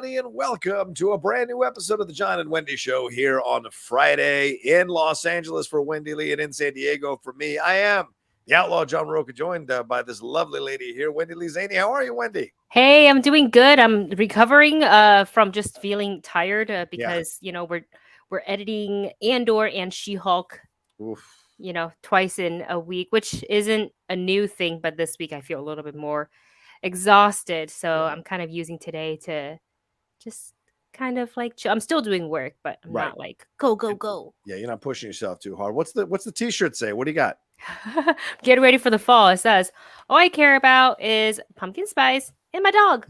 everybody, and welcome to a brand new episode of the John and Wendy Show here on Friday in Los Angeles for Wendy Lee and in San Diego for me. I am the outlaw John Rocha, joined by this lovely lady here, Wendy Lee Zaney. How are you, Wendy? Hey, I'm doing good. I'm recovering from just feeling tired because we're editing Andor and She-Hulk, twice in a week, which isn't a new thing, but this week I feel a little bit more exhausted. So I'm kind of using today to just kind of like I'm still doing work, but I'm not like go. Yeah, you're not pushing yourself too hard. What's the t-shirt say? What do you got? Get ready for the fall. It says, all I care about is pumpkin spice and my dog.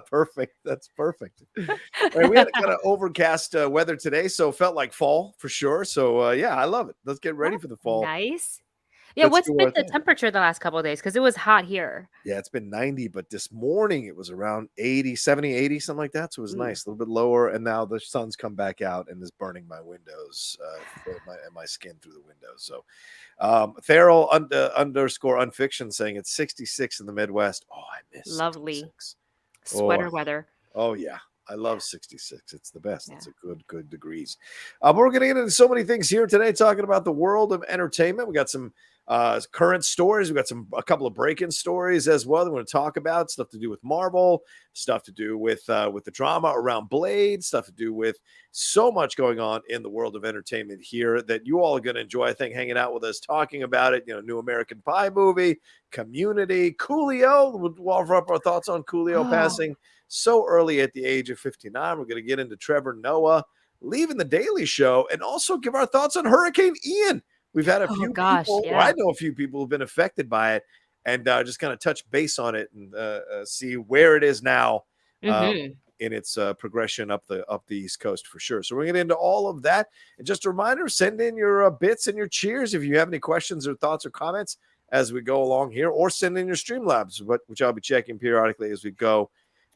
Perfect. That's perfect. Right, we had kind of overcast weather today, so it felt like fall for sure. So yeah, I love it. Let's get ready for the fall. Nice. Yeah, what's been the temperature the last couple of days? Because it was hot here. Yeah, it's been 90, but this morning it was around 80, 70, 80, something like that. So it was nice, a little bit lower. And now the sun's come back out and is burning my windows, my skin through the windows. So Theral underscore unfiction saying it's 66 in the Midwest. Oh, I miss lovely 66. Sweater weather. Oh, yeah. I love 66. It's the best. Yeah. It's a good degrees. But we're going to get into so many things here today, talking about the world of entertainment. We got some current stories. We got a couple of break-in stories as well that we're going to talk about. Stuff to do with Marvel, stuff to do with the drama around Blade, stuff to do with so much going on in the world of entertainment here that you all are going to enjoy, I think, hanging out with us, talking about it. New American Pie movie, Community, Coolio. We'll offer up our thoughts on Coolio passing so early at the age of 59. We're going to get into TREVOR NOAH leaving the Daily Show and also give our thoughts on Hurricane Ian. We've had a few people, I know a few people who've been affected by it, and just kind of touch base on it and see where it is now in its progression up the East Coast for sure. So we're going to get into all of that. And just a reminder, send in your bits and your cheers if you have any questions or thoughts or comments as we go along here, or send in your Streamlabs, which I'll be checking periodically as we go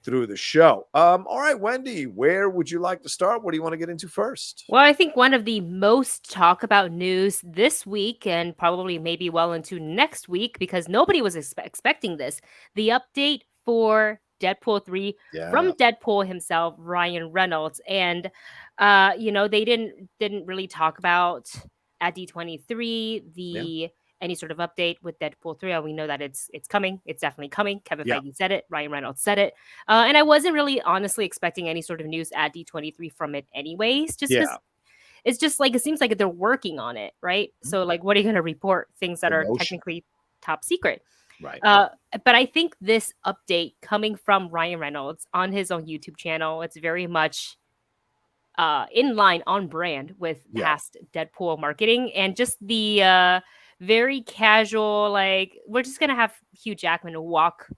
through the show. All right, Wendy, where would you like to start? What do you want to get into first? Well, I think one of the most talk about news this week, and probably maybe well into next week, because nobody was expecting this, the update for Deadpool 3 from Deadpool himself, Ryan Reynolds. And they didn't really talk about at D23 any sort of update with Deadpool 3. We know that it's coming. It's definitely coming. Kevin Feige said it. Ryan Reynolds said it. And I wasn't really honestly expecting any sort of news at D23 from it anyways, just because it's just like, it seems like they're working on it, right? So like, what are you going to report? Things that are technically top secret. Right. But I think this update coming from Ryan Reynolds on his own YouTube channel, it's very much in line, on brand with past Deadpool marketing, and just the very casual, like, we're just gonna have Hugh Jackman walk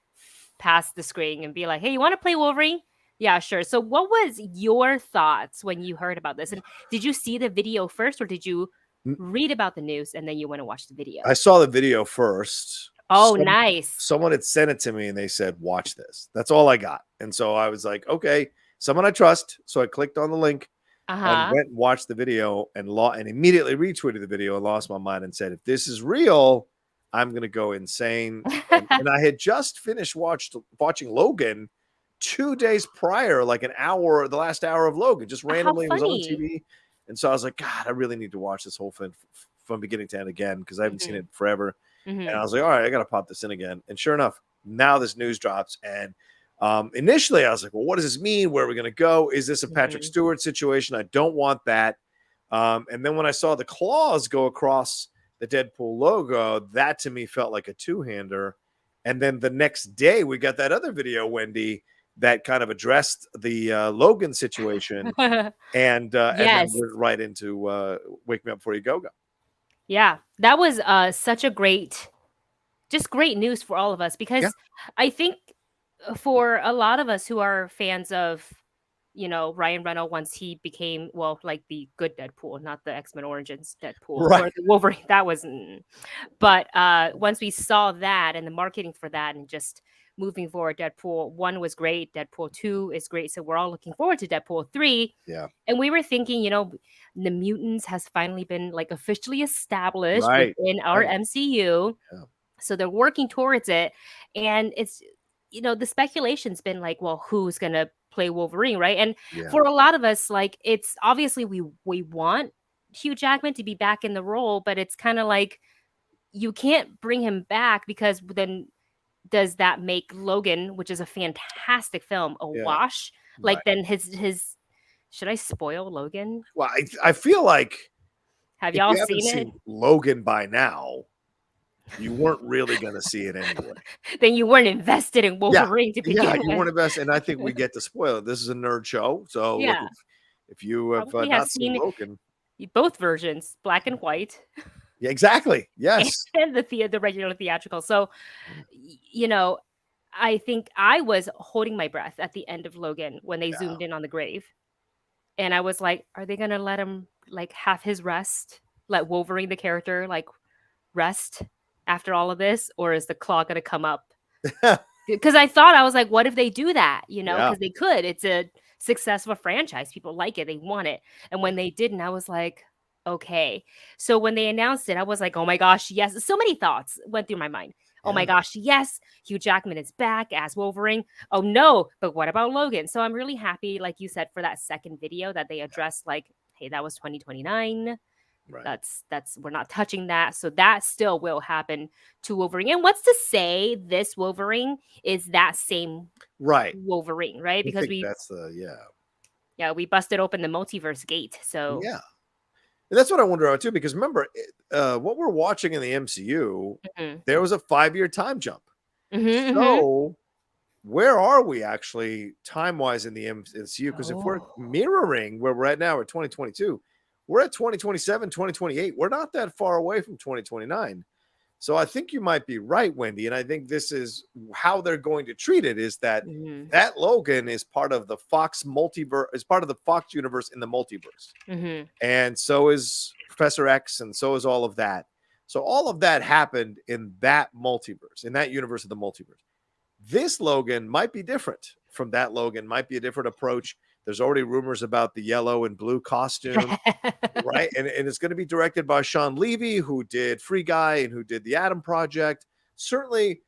past the screen and be like, hey, you want to play Wolverine? Yeah, sure. So what was your thoughts when you heard about this? And did you see the video first, or did you read about the news and then you went and watched the video? I saw the video first. Oh, nice. Someone had sent it to me and they said, watch this. That's all I got. And so I was like, okay, someone I trust. So I clicked on the link and went and watched the video and immediately retweeted the video and lost my mind and said, if this is real, I'm going to go insane. and I had just finished watching Logan 2 days prior, like the last hour of Logan, just randomly was on TV. And so I was like, God, I really need to watch this whole thing from beginning to end again, because I haven't seen it forever. And I was like, all right, I got to pop this in again. And sure enough, now this news drops. And initially I was like, well, what does this mean? Where are we going to go? Is this a Patrick Stewart situation? I don't want that. And then when I saw the claws go across the Deadpool logo, that to me felt like a two-hander. And then the next day we got that other video, Wendy, that kind of addressed the Logan situation and then went right into Wake Me Up Before You Go. Yeah, that was such a great news for all of us, because I think for a lot of us who are fans of, Ryan Reynolds, once he became, like the good Deadpool, not the X-Men Origins Deadpool, or the Wolverine, that wasn't. But once we saw that and the marketing for that, and just moving forward, Deadpool 1 was great, Deadpool 2 is great, so we're all looking forward to Deadpool 3. Yeah. And we were thinking, the mutants has finally been like officially established within our MCU. Yeah. So they're working towards it. And it's, the speculation's been like, well, who's going to play Wolverine, right? And Yeah. for a lot of us, like it's obviously we want Hugh Jackman to be back in the role, but it's kind of like you can't bring him back because then does that make Logan, which is a fantastic film, a Yeah. wash? Right. Like then his should I spoil Logan? Well, I feel like Have if y'all you haven't seen it? seen Logan by now, you weren't really going to see it anyway. Then you weren't invested in Wolverine to Yeah, begin you with. weren't invested, and I think we get to spoil it. This is a nerd show, so look, Yeah. if you have Probably have not seen seen Logan, both versions, black and white, yeah, exactly, yes, and the regular theatrical. So, you know, I think I was holding my breath at the end of Logan when they yeah, zoomed in on the grave, and I was like, "Are they gonna let him like have his rest? Let Wolverine the character like rest after all of this, or is the claw gonna come up?" Because I was like, what if they do that? You know, yeah, because they could. It's a successful franchise. People like it. They want it. And when they didn't, I was like, okay. So when they announced it, I was like, oh my gosh, yes. So many thoughts went through my mind. Oh my yeah, gosh, yes, Hugh Jackman is back as Wolverine. Oh no, but what about Logan? So I'm really happy, like you said, for that second video that they addressed, like, hey, that was 2029. right, That's we're not touching that. So that still will happen to Wolverine. And what's to say this Wolverine is that same right. Wolverine, right? I Because think that's the we busted open the multiverse gate. So yeah. And that's what I wonder about too, because remember, what we're watching in the MCU, mhm. there was a 5-year time jump. Mhm, mhm. So where are we actually time-wise in the MCU? Because if we're Oh. mirroring where we're at now at 2022, we're at 2027, 2028. We're not that far away from 2029. So I think you might be right, Wendy. And I think this is how they're going to treat it is that Mhm. that Logan is part of the Fox multiverse, is part of the Fox universe in the multiverse. Mhm. And so is Professor X, and so is all of that. So all of that happened in that multiverse, in that universe of the multiverse. This Logan might be different from that Logan, might be a different approach. There's already rumors about the yellow and blue costume, right? And it's going to be directed by Sean Levy, who did Free Guy and who did the Atom Project. Certainly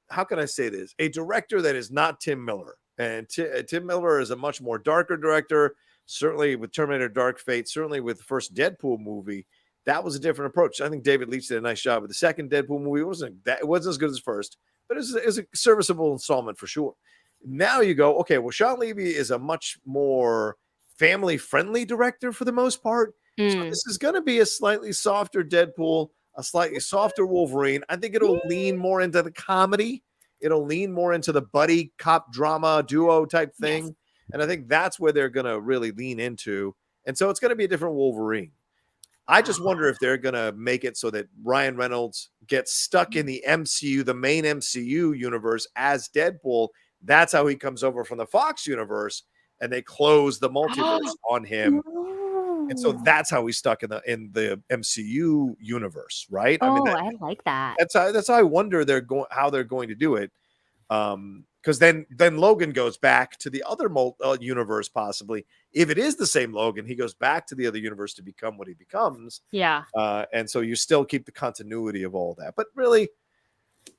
how can I say this? A director that is not Tim Miller. And Tim Miller is a much more darker director, certainly with Terminator Dark Fate, certainly with the first Deadpool movie. That was a different approach. I think David Leitch did a nice job with the second Deadpool movie. It wasn't as good as the first, but it was a serviceable installment for sure. Now you go, okay, well, Sean Levy is a much more family-friendly director for the most part. So Mm. this is going to be a slightly softer Deadpool, a slightly softer Wolverine. I think it'll lean more into the comedy. It'll lean more into the buddy cop drama duo type thing. Yes. And I think that's where they're going to really lean into. And so it's going to be a different Wolverine. I just wonder if they're going to make it so that Ryan Reynolds gets stuck in the MCU, the main MCU universe as Deadpool. That's how he comes over from the Fox universe, and they close the multiverse on him. And so Ooh. that's how he's stuck in the MCU universe, right? I mean, Oh, I like that. that's how I wonder how they're going to do it. Because then Logan goes back to the other universe possibly. If it is the same Logan, he goes back to the other universe to become what he becomes. Yeah. And so you still keep the continuity of all that. But really,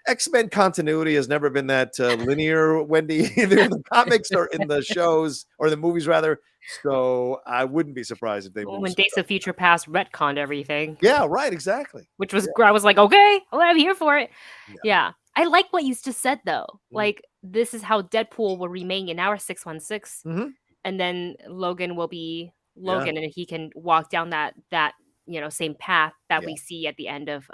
X-Men continuity has never been that linear, Wendy, either in the comics or in the shows or the movies rather. So I wouldn't be surprised if they move When some Days stuff. of Future Past retconned everything, Yeah, right, exactly. which was I was like, okay, well, I'm here for it. Yeah. Yeah. I like what you just said though. Mm. Like this is how Deadpool will remain in our 616, Mm-hmm. and then Logan will be Yeah. Logan, and he can walk down that same path that Yeah. we see at the end of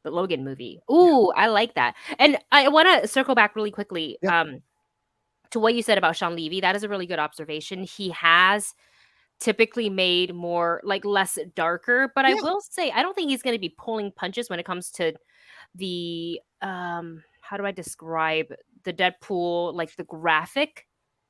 the Logan movie. Ooh, I like that. And I want to circle back really quickly Yeah. to what you said about Sean Levy. That is a really good observation. He has typically made more like less darker, but I Yeah. will say I don't think he's going to be pulling punches when it comes to the how do I describe the Deadpool, like the graphic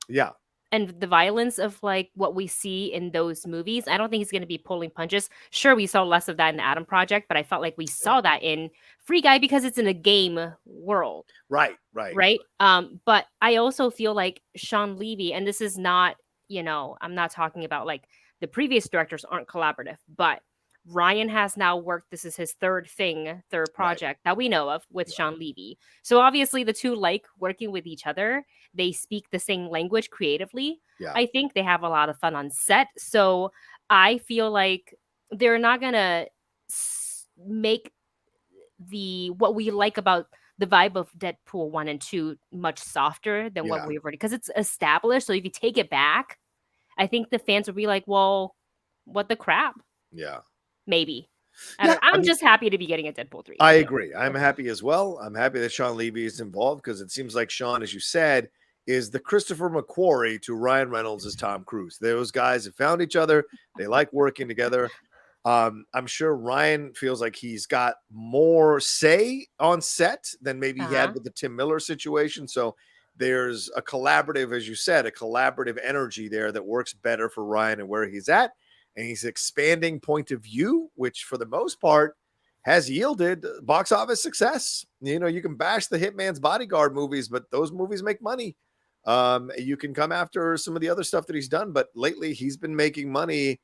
Yeah. and the violence of like what we see in those movies. I don't think he's going to be pulling punches. Sure, we saw less of that in the Atom Project, but I felt like we saw that in Free Guy because it's in a game world. Right. Right. But I also feel like Sean Levy, and this is not, I'm not talking about like the previous directors aren't collaborative, but Ryan has now worked. This is his third Right. project that we know of with Right. Sean Levy. So obviously the two like working with each other. They speak the same language creatively. Yeah. I think they have a lot of fun on set. So I feel like they're not gonna make what we like about the vibe of Deadpool 1 and 2 much softer than what Yeah. we've already, because it's established. So if you take it back, I think the fans will be like, well, what the crap? Yeah. Maybe. I Yeah. don't, I'm just happy to be getting a Deadpool 3. I agree. I'm happy as well. I'm happy that Sean Levy is involved because it seems like Sean, as you said, is the Christopher McQuarrie to Ryan Reynolds as Tom Cruise. Those guys have found each other. They like working together. I'm sure Ryan feels like he's got more say on set than maybe he had with the Tim Miller situation. So there's a collaborative, as you said, a collaborative energy there that works better for Ryan and where he's at. And he's expanding point of view, which for the most part has yielded box office success. You know, you can bash the Hitman's Bodyguard movies, but those movies make money. You can come after some of the other stuff that he's done, but lately he's been making money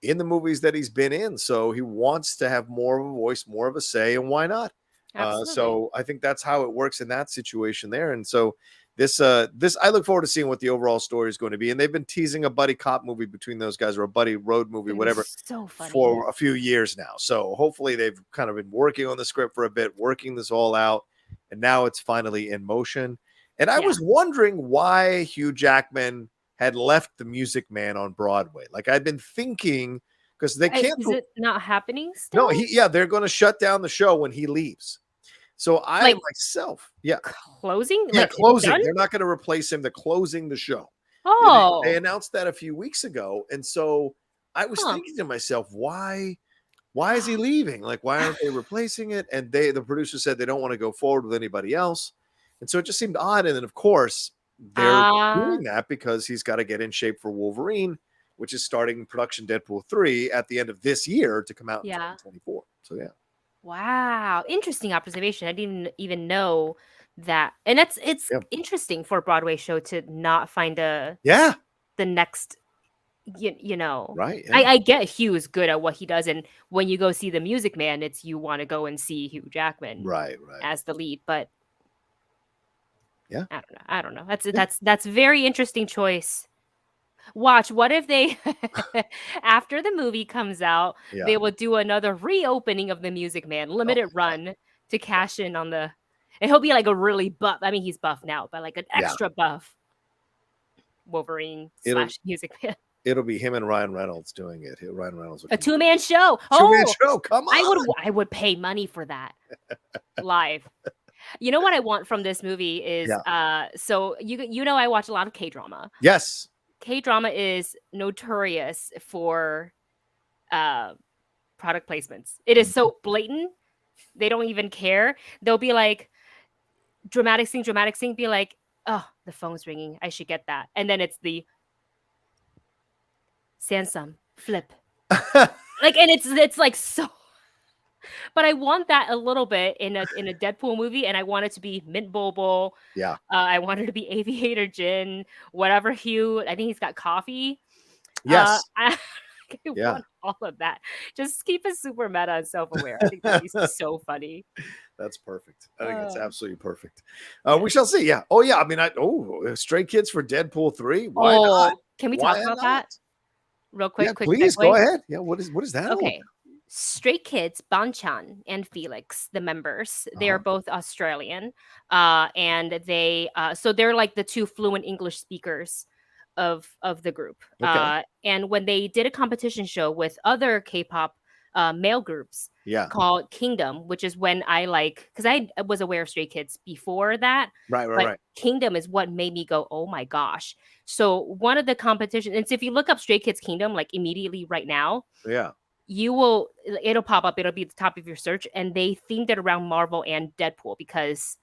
in the movies that he's been in. So he wants to have more of a voice, more of a say, and why not? So I think that's how it works in that situation there. And so this I look forward to seeing what the overall story is going to be. And they've been teasing a buddy cop movie between those guys, or a buddy road movie, whatever, so funny, for a few years now. So hopefully they've kind of been working on the script for a bit, working this all out, and now it's finally in motion. And I was wondering why Hugh Jackman had left The Music Man on Broadway. Like, I'd been thinking, because they can't. Is it not happening still? No, they're going to shut down the show when he leaves. So I myself, closing? Yeah, closing. They're not going to replace him. They're closing the show. Oh. They announced that a few weeks ago. And so I was thinking to myself, why is he leaving? Like, why aren't they replacing it? And the producer said they don't want to go forward with anybody else. And so it just seemed odd. And then, of course, they're doing that because he's got to get in shape for Wolverine, which is starting production Deadpool 3 at the end of this year to come out in 2024. So, yeah. Wow. Interesting observation. I didn't even know that. And it's interesting for a Broadway show to not find the next, you know. Right. Yeah. I get Hugh is good at what he does. And when you go see The Music Man, you want to go and see Hugh Jackman as the lead. But I don't know. That's very interesting choice. Watch, what if they after the movie comes out, they will do another reopening of The Music Man limited run to cash in on and he'll be like a really buff. I mean, he's buff now, but like an extra buff Wolverine / Music Man. It'll be him and Ryan Reynolds doing it. Ryan Reynolds, a 2-man show. Two-man show. Come on. I would pay money for that live. You know what I want from this movie is so you know I watch a lot of K-drama. Yes. K-drama is notorious for product placements. It is so blatant. They don't even care. They'll be like dramatic scene, be like, oh, the phone's ringing. I should get that. And then it's the Samsung flip. Like, and it's like so. But I want that a little bit in a Deadpool movie, and I want it to be Mint Bulbul. Yeah. I want it to be Aviator Gin, whatever hue. I think he's got coffee. Yes. I want all of that. Just keep it super meta and self-aware. I think that'd be so funny. That's perfect. I think it's absolutely perfect. We shall see. Yeah. Oh, yeah. I mean, Stray Kids for Deadpool 3. Why not? Can we talk about that real quick? Yeah, please go ahead. Yeah. What is that? Okay. Stray Kids, Banchan and Felix, the members, they are both Australian, and they so they're like the two fluent English speakers of the group. Okay. And when they did a competition show with other K-pop male groups called Kingdom, which is when because I was aware of Stray Kids before that. Right. Kingdom is what made me go, oh my gosh. So one of the competitions, and so if you look up Stray Kids Kingdom, like immediately right now, it'll pop up. It'll be at the top of your search, and they themed it around Marvel and Deadpool because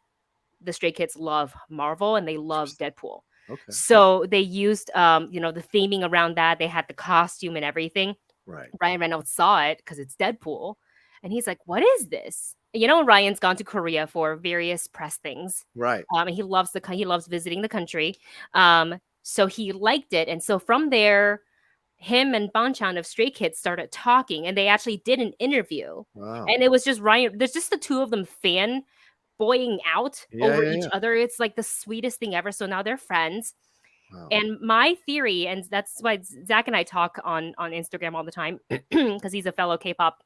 the Stray Kids love Marvel and they love Deadpool. Okay. So they used, the theming around that. They had the costume and everything. Right. Ryan Reynolds saw it because it's Deadpool, and he's like, "What is this?" Ryan's gone to Korea for various press things. Right. And he loves visiting the country. So he liked it, and so from there, him and Banchan of Stray Kids started talking, and they actually did an interview. Wow. And it was just Ryan. There's just the two of them fanboying out over each other. It's like the sweetest thing ever. So now they're friends. Wow. And my theory, and that's why Zach and I talk on Instagram all the time, because he's a fellow K-pop,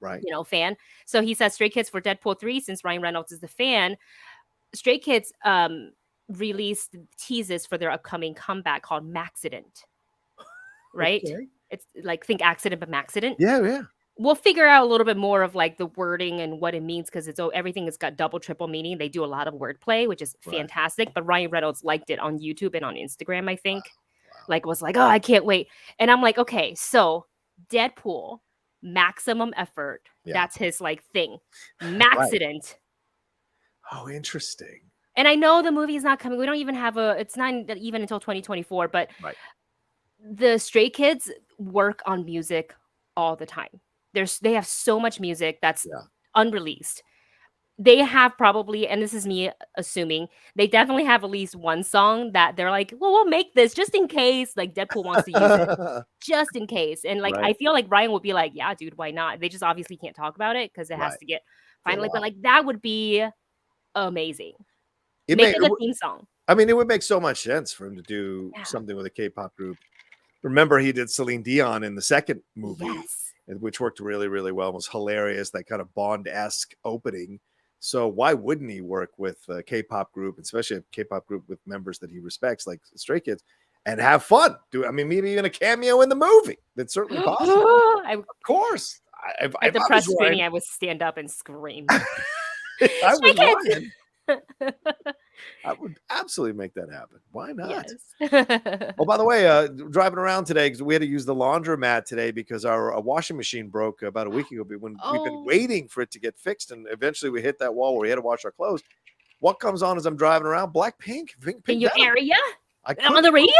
right, fan. So he says Stray Kids for Deadpool 3, since Ryan Reynolds is the fan. Stray Kids released teases for their upcoming comeback called Maxident. Right? Okay. It's like, think accident, but Maxident. Yeah. We'll figure out a little bit more of like the wording and what it means, because everything has got double, triple meaning. They do a lot of wordplay, which is fantastic. But Ryan Reynolds liked it on YouTube and on Instagram, I think. Wow. Like, was like, oh, I can't wait. And I'm like, okay, so Deadpool, maximum effort. Yeah. That's his like thing. Maxident. Oh, interesting. And I know the movie is not coming. We don't even have it's not even until 2024, but the Stray Kids work on music all the time. They have so much music that's unreleased. They have probably, and this is me assuming, they definitely have at least one song that they're like, well, we'll make this just in case like Deadpool wants to use it. Just in case. And like I feel like Ryan would be like, yeah, dude, why not? They just obviously can't talk about it because it has to get finally, but like that would be amazing. Make it a theme song. I mean, it would make so much sense for him to do something with a K-pop group. Remember, he did Celine Dion in the second movie, which worked really, really well. It was hilarious, that kind of Bond-esque opening. So why wouldn't he work with a K-pop group, especially a K-pop group with members that he respects, like Stray Kids, and have fun? Maybe even a cameo in the movie. That's certainly possible. Of course. At the press screening, I would stand up and scream. Stray Kids! I would absolutely make that happen. Why not? Yes. Oh, by the way, driving around today, because we had to use the laundromat today because our washing machine broke about a week ago. We've been waiting for it to get fixed, and eventually we hit that wall where we had to wash our clothes. What comes on as I'm driving around? Pink in your area? On the radio?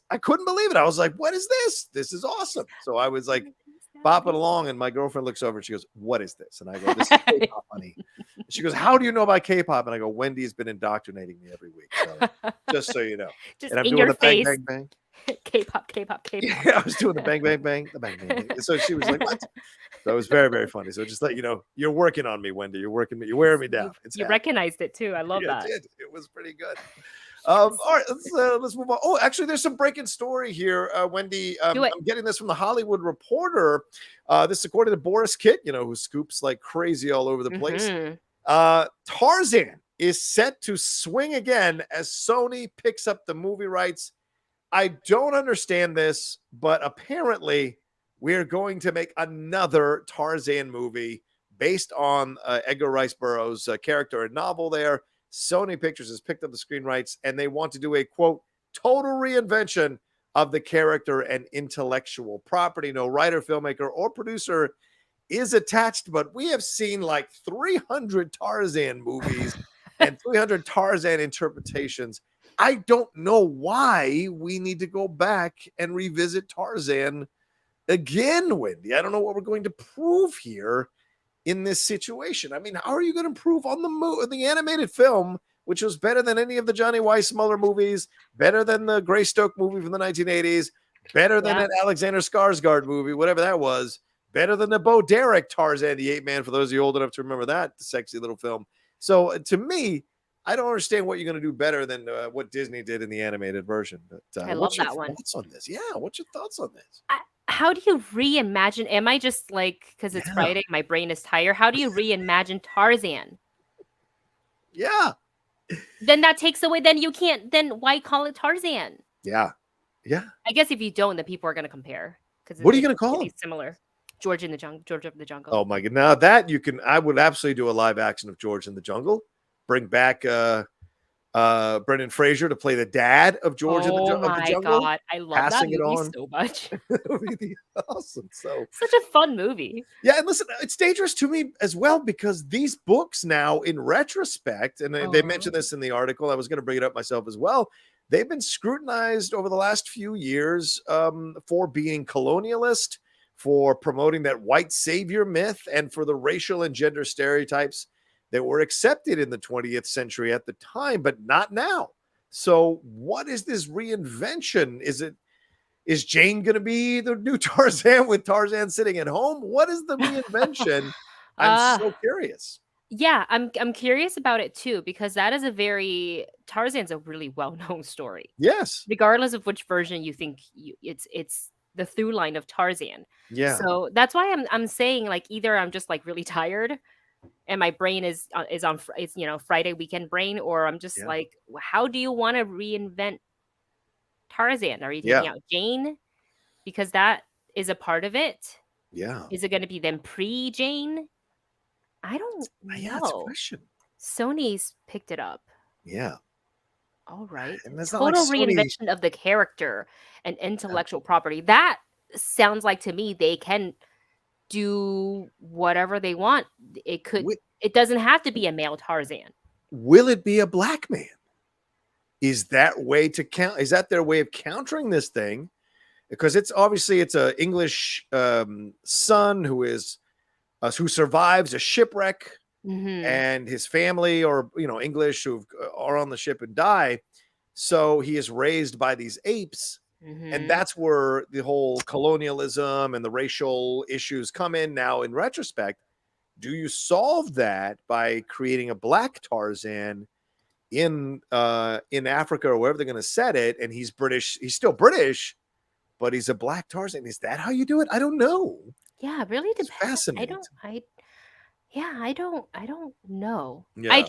I couldn't believe it. I was like, what is this? This is awesome. So I was like bopping along, and my girlfriend looks over and she goes, what is this? And I go, this is K-pop, honey. She goes, how do you know about K-pop? And I go, Wendy's been indoctrinating me every week. So just so you know. Just and I'm in doing your the bang, face. bang, bang. K-pop. Yeah, I was doing the bang, bang, bang, the bang, bang, bang. So she was like, what? So it was very, very funny. So just let you know, you're working on me, Wendy. You're wearing me down. You recognized it too. I love that. I did. It was pretty good. All right, let's move on. Oh, actually, there's some breaking story here, Wendy. I'm getting this from the Hollywood Reporter. This is according to Boris Kitt, who scoops like crazy all over the place. Tarzan is set to swing again as Sony picks up the movie rights. I don't understand this, but apparently we're going to make another Tarzan movie based on Edgar Rice Burroughs' character and novel there. Sony Pictures has picked up the screen rights, and they want to do a, quote, total reinvention of the character and intellectual property. No writer, filmmaker, or producer is attached, but we have seen like 300 Tarzan movies and 300 Tarzan interpretations. I don't know why we need to go back and revisit Tarzan again, Wendy. I don't know what we're going to prove here in this situation. I mean, how are you going to improve on the animated film, which was better than any of the Johnny Weissmuller movies, better than the Greystoke movie from the 1980s, better than an Alexander Skarsgård movie, whatever that was, better than the Bo Derek Tarzan the Ape Man, for those of you old enough to remember that sexy little film. So to me, I don't understand what you're going to do better than what Disney did in the animated version. But I love that one. What's your thoughts on this? Yeah, what's your thoughts on this? How do you reimagine? Am I just like, because it's Friday, my brain is tired. How do you reimagine Tarzan? Yeah. Then that takes away, then you can't, then why call it Tarzan? Yeah. I guess if you don't, then people are going to compare. What are you going to call it? Similar. George of the Jungle. Oh my God. Now that I would absolutely do a live action of George in the Jungle. Bring back Brendan Fraser to play the dad of George of the Jungle. Oh my God. I love that movie so much. That would be awesome. So such a fun movie. Yeah, and listen, it's dangerous to me as well because these books now, in retrospect, and they mentioned this in the article, I was going to bring it up myself as well. They've been scrutinized over the last few years for being colonialist, for promoting that white savior myth, and for the racial and gender stereotypes that were accepted in the 20th century at the time, but not now. So what is this reinvention? Is Is Jane going to be the new Tarzan with Tarzan sitting at home? What is the reinvention? I'm Uh, so curious. yeah, I'm curious about it too because that is a very Tarzan's a really well-known story. Yes. Regardless of which version you think it's the through line of Tarzan. Yeah. So that's why I'm saying like either I'm just like really tired and my brain is on it's Friday weekend brain, or I'm just Yeah. like, how do you want to reinvent Tarzan? Are you taking Yeah. out Jane because that is a part of it? Yeah. Is it going to be them pre Jane? I don't Yeah. It's a know. question. Sony's picked it up. Yeah. All right. And it's not like Total Sony. reinvention of the character and intellectual property. That sounds like to me they can do whatever they want. It doesn't have to be a male Tarzan. Will it be a black man? Is that way to count? Is that their way of countering this thing? Because it's obviously it's a English son who survives a shipwreck, and his family are English who are on the ship and die. So he is raised by these apes, and that's where the whole colonialism and the racial issues come in. Now, in retrospect, do you solve that by creating a black Tarzan in Africa or wherever they're going to set it? And he's British. He's still British, but he's a black Tarzan. Is that how you do it? I don't know. Yeah, it really It's depends. fascinating. I don't know. Yeah. I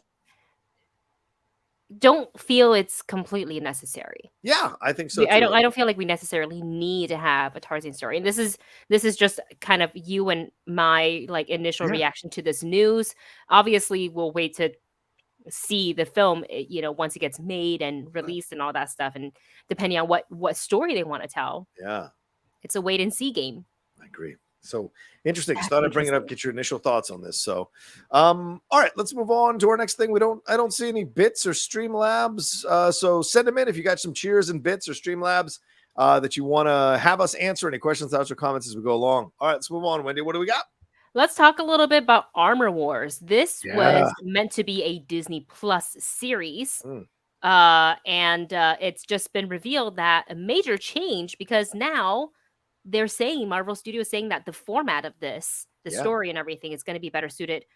don't feel it's completely necessary. Yeah, I think so too. I don't feel like we necessarily need to have a Tarzan story. And this is just kind of you and my like initial reaction to this news. Obviously, we'll wait to see the film, once it gets made and released and all that stuff. And depending on what story they want to tell. Yeah. It's a wait and see game. I agree. So interesting. Just thought I'd bring it up, get your initial thoughts on this. So, all right, let's move on to our next thing. I don't see any bits or Streamlabs. So send them in if you got some cheers and bits or Streamlabs that you want to have us answer. Any questions, thoughts, or comments as we go along. All right, let's move on. Wendy, what do we got? Let's talk a little bit about Armor Wars. This was meant to be a Disney Plus series. And it's just been revealed that a major change, because now they're saying, Marvel Studios saying that the format of this, the story and everything is going to be better suited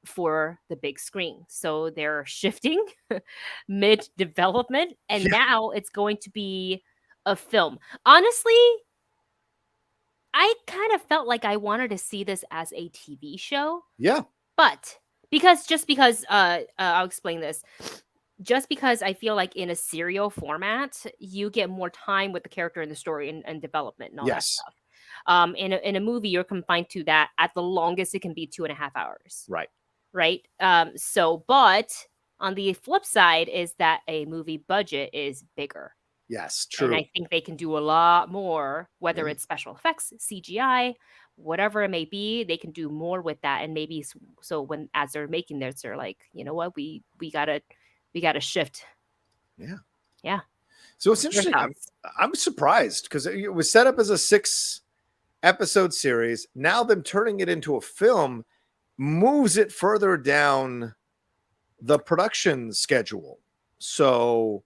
for the big screen. So they're shifting mid-development, and now it's going to be a film. Honestly, I kind of felt like I wanted to see this as a TV show. Yeah. But because I'll explain this. Just because I feel like in a serial format, you get more time with the character and the story and development and all that stuff. In a movie, you're confined to that. At the longest, it can be 2.5 hours. Right. Right. But on the flip side is that a movie budget is bigger. Yes, true. And I think they can do a lot more, whether it's special effects, CGI, whatever it may be. They can do more with that, and maybe so as they're making this, they're like, you know what, we gotta shift. Yeah. So it's interesting. I'm surprised because it was set up as a 6-episode series. Now them turning it into a film moves it further down the production schedule. So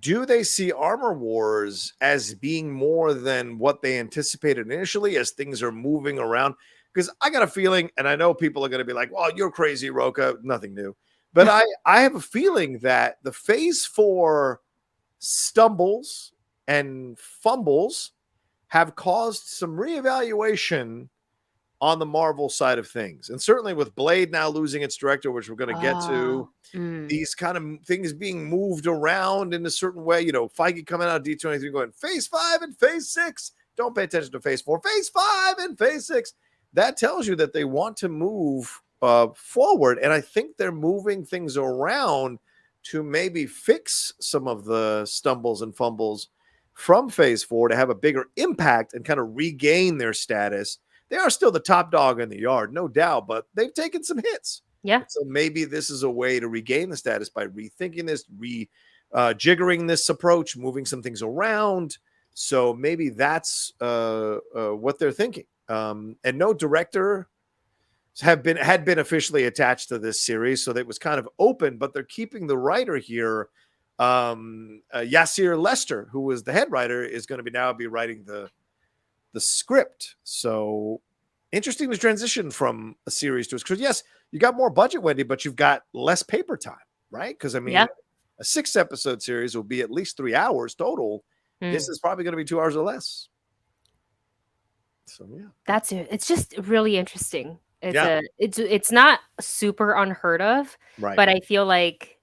do they see Armor Wars as being more than what they anticipated initially as things are moving around? Because I got a feeling, and I know people are going to be like, well, you're crazy, Rocha. Nothing new. But I have a feeling that the Phase 4 stumbles and fumbles have caused some reevaluation on the Marvel side of things. And certainly with Blade now losing its director, which we're going to get to, these kind of things being moved around in a certain way. Feige coming out of D23 going, Phase 5 and Phase 6. Don't pay attention to Phase 4. Phase 5 and Phase 6. That tells you that they want to move forward. And I think they're moving things around to maybe fix some of the stumbles and fumbles from Phase 4 to have a bigger impact and kind of regain their status. They are still the top dog in the yard, no doubt, but they've taken some hits. Yeah. So maybe this is a way to regain the status by rethinking this, jiggering this approach, moving some things around. So maybe that's what they're thinking. And no director had been officially attached to this series, so that was kind of open, but they're keeping the writer here Yasser Lester, who was the head writer, is going to now be writing the script. So interesting to transition from a series to a script. Yes, you got more budget, Wendy, but you've got less paper time, right? Because I mean, a 6-episode series will be at least 3 hours total. This is probably going to be 2 hours or less. So yeah, that's it. It's just really interesting. It's not super unheard of, right? But I feel like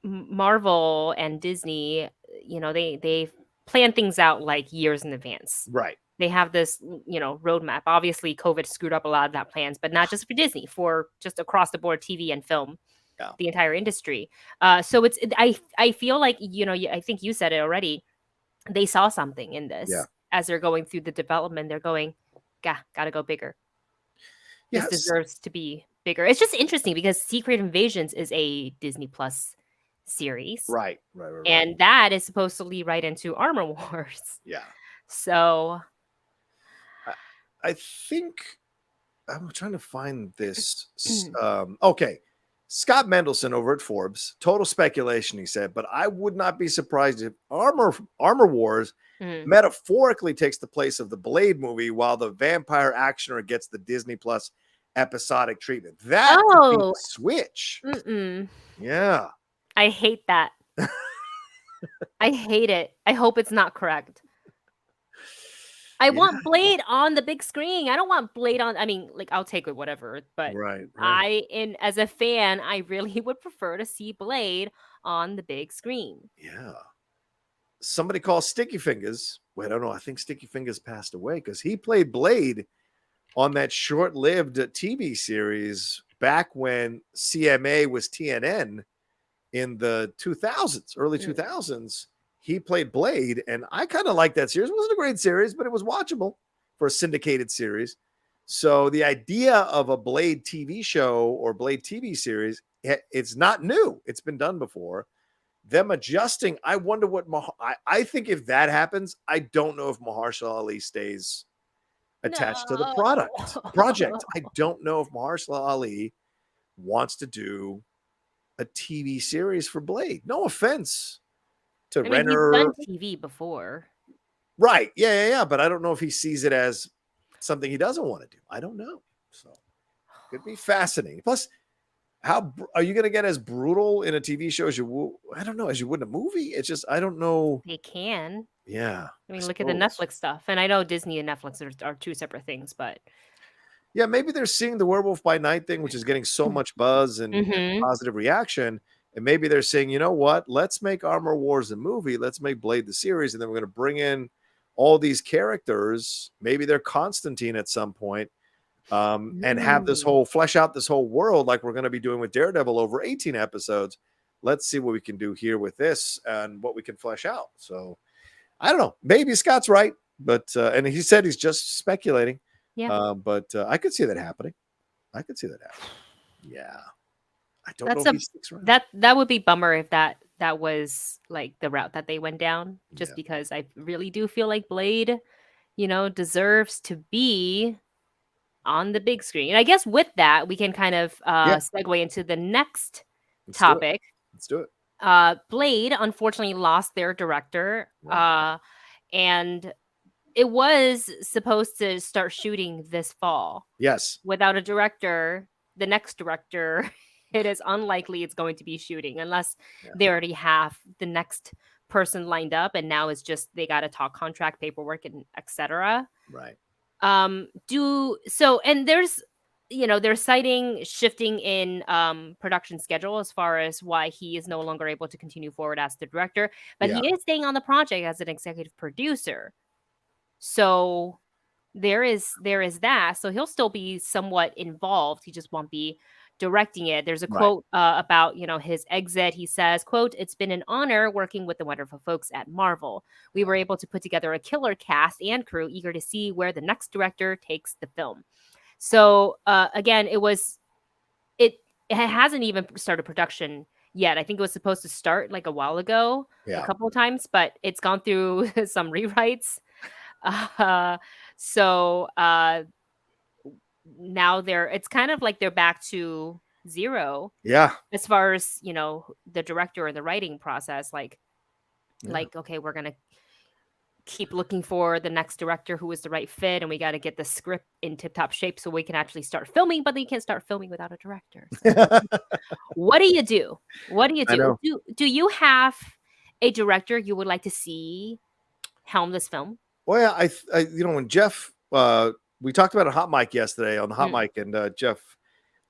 Marvel and Disney, they plan things out like years in advance. Right. They have this, roadmap. Obviously, COVID screwed up a lot of that plans, but not just for Disney, for just across the board TV and film, the entire industry. So I feel like, I think you said it already. They saw something in this as they're going through the development. They're going, gotta go bigger. This deserves to be bigger. It's just interesting because Secret Invasions is a Disney Plus series. Right. And that is supposed to lead right into Armor Wars. Yeah. So I think I'm trying to find this. Okay. Scott Mendelson over at Forbes, total speculation, he said, but I would not be surprised if Armor Wars metaphorically takes the place of the Blade movie while the vampire actioner gets the Disney Plus episodic treatment. That would be the switch. Yeah. I hate that. I hate it. I hope it's not correct. I want Blade on the big screen. I don't want Blade on. I mean, like, I'll take it, whatever. But as a fan, I really would prefer to see Blade on the big screen. Yeah. Somebody called Sticky Fingers. Wait, I don't know. I think Sticky Fingers passed away because he played Blade on that short-lived TV series back when CMA was TNN in the 2000s, early 2000s. He played Blade, and I kind of liked that series. It wasn't a great series, but it was watchable for a syndicated series. So the idea of a Blade TV show or Blade TV series, it's not new. It's been done before. Them adjusting, I wonder what I think if that happens, I don't know if Mahershala Ali stays attached to the project. I don't know if Mahershala Ali wants to do a TV series for Blade. No offense to Renner. He's done TV before. Right. Yeah. But I don't know if he sees it as something he doesn't want to do. I don't know. So could be fascinating. Plus, how are you going to get as brutal in a TV show as you as you would in a movie? It's just, I don't know. They can. Yeah. I mean, look at the Netflix stuff. And I know Disney and Netflix are two separate things, but. Yeah, maybe they're seeing the Werewolf by Night thing, which is getting so much buzz and positive reaction. And maybe they're saying, you know what? Let's make Armor Wars a movie. Let's make Blade the series. And then we're going to bring in all these characters. Maybe they're Constantine at some point. And have this whole flesh out this whole world like we're going to be doing with Daredevil over 18 episodes. Let's see what we can do here with this and what we can flesh out. So I don't know. Maybe Scott's right, but and he said he's just speculating. Yeah. But I could see that happening. Yeah. I don't know if he sticks around. That would be bummer if that was like the route that they went down, just because I really do feel like Blade, deserves to be on the big screen. And I guess with that, we can kind of segue into the next topic. Let's do it. Blade unfortunately lost their director, and it was supposed to start shooting this fall. Yes. Without a director, the next director, it is unlikely it's going to be shooting unless they already have the next person lined up, and now it's just they got to talk contract paperwork and etc. Right. And there's they're citing shifting in production schedule as far as why he is no longer able to continue forward as the director, but he is staying on the project as an executive producer. So there is that. So he'll still be somewhat involved. He just won't be directing it. There's a quote about his exit. He says, quote, "It's been an honor working with the wonderful folks at Marvel. We were able to put together a killer cast and crew, eager to see where the next director takes the film." So again, it hasn't even started production yet. I think it was supposed to start like a while ago, a couple of times, but it's gone through some rewrites. So now it's kind of like they're back to zero. Yeah. As far as, the director and the writing process, okay, we're gonna keep looking for the next director who is the right fit, and we got to get the script in tip-top shape so we can actually start filming, but then you can't start filming without a director. So what do you do? What do you I do? know. Do you have a director you would like to see helm this film? Well, yeah, when Jeff, we talked about a hot mic yesterday on the hot mic, and Jeff,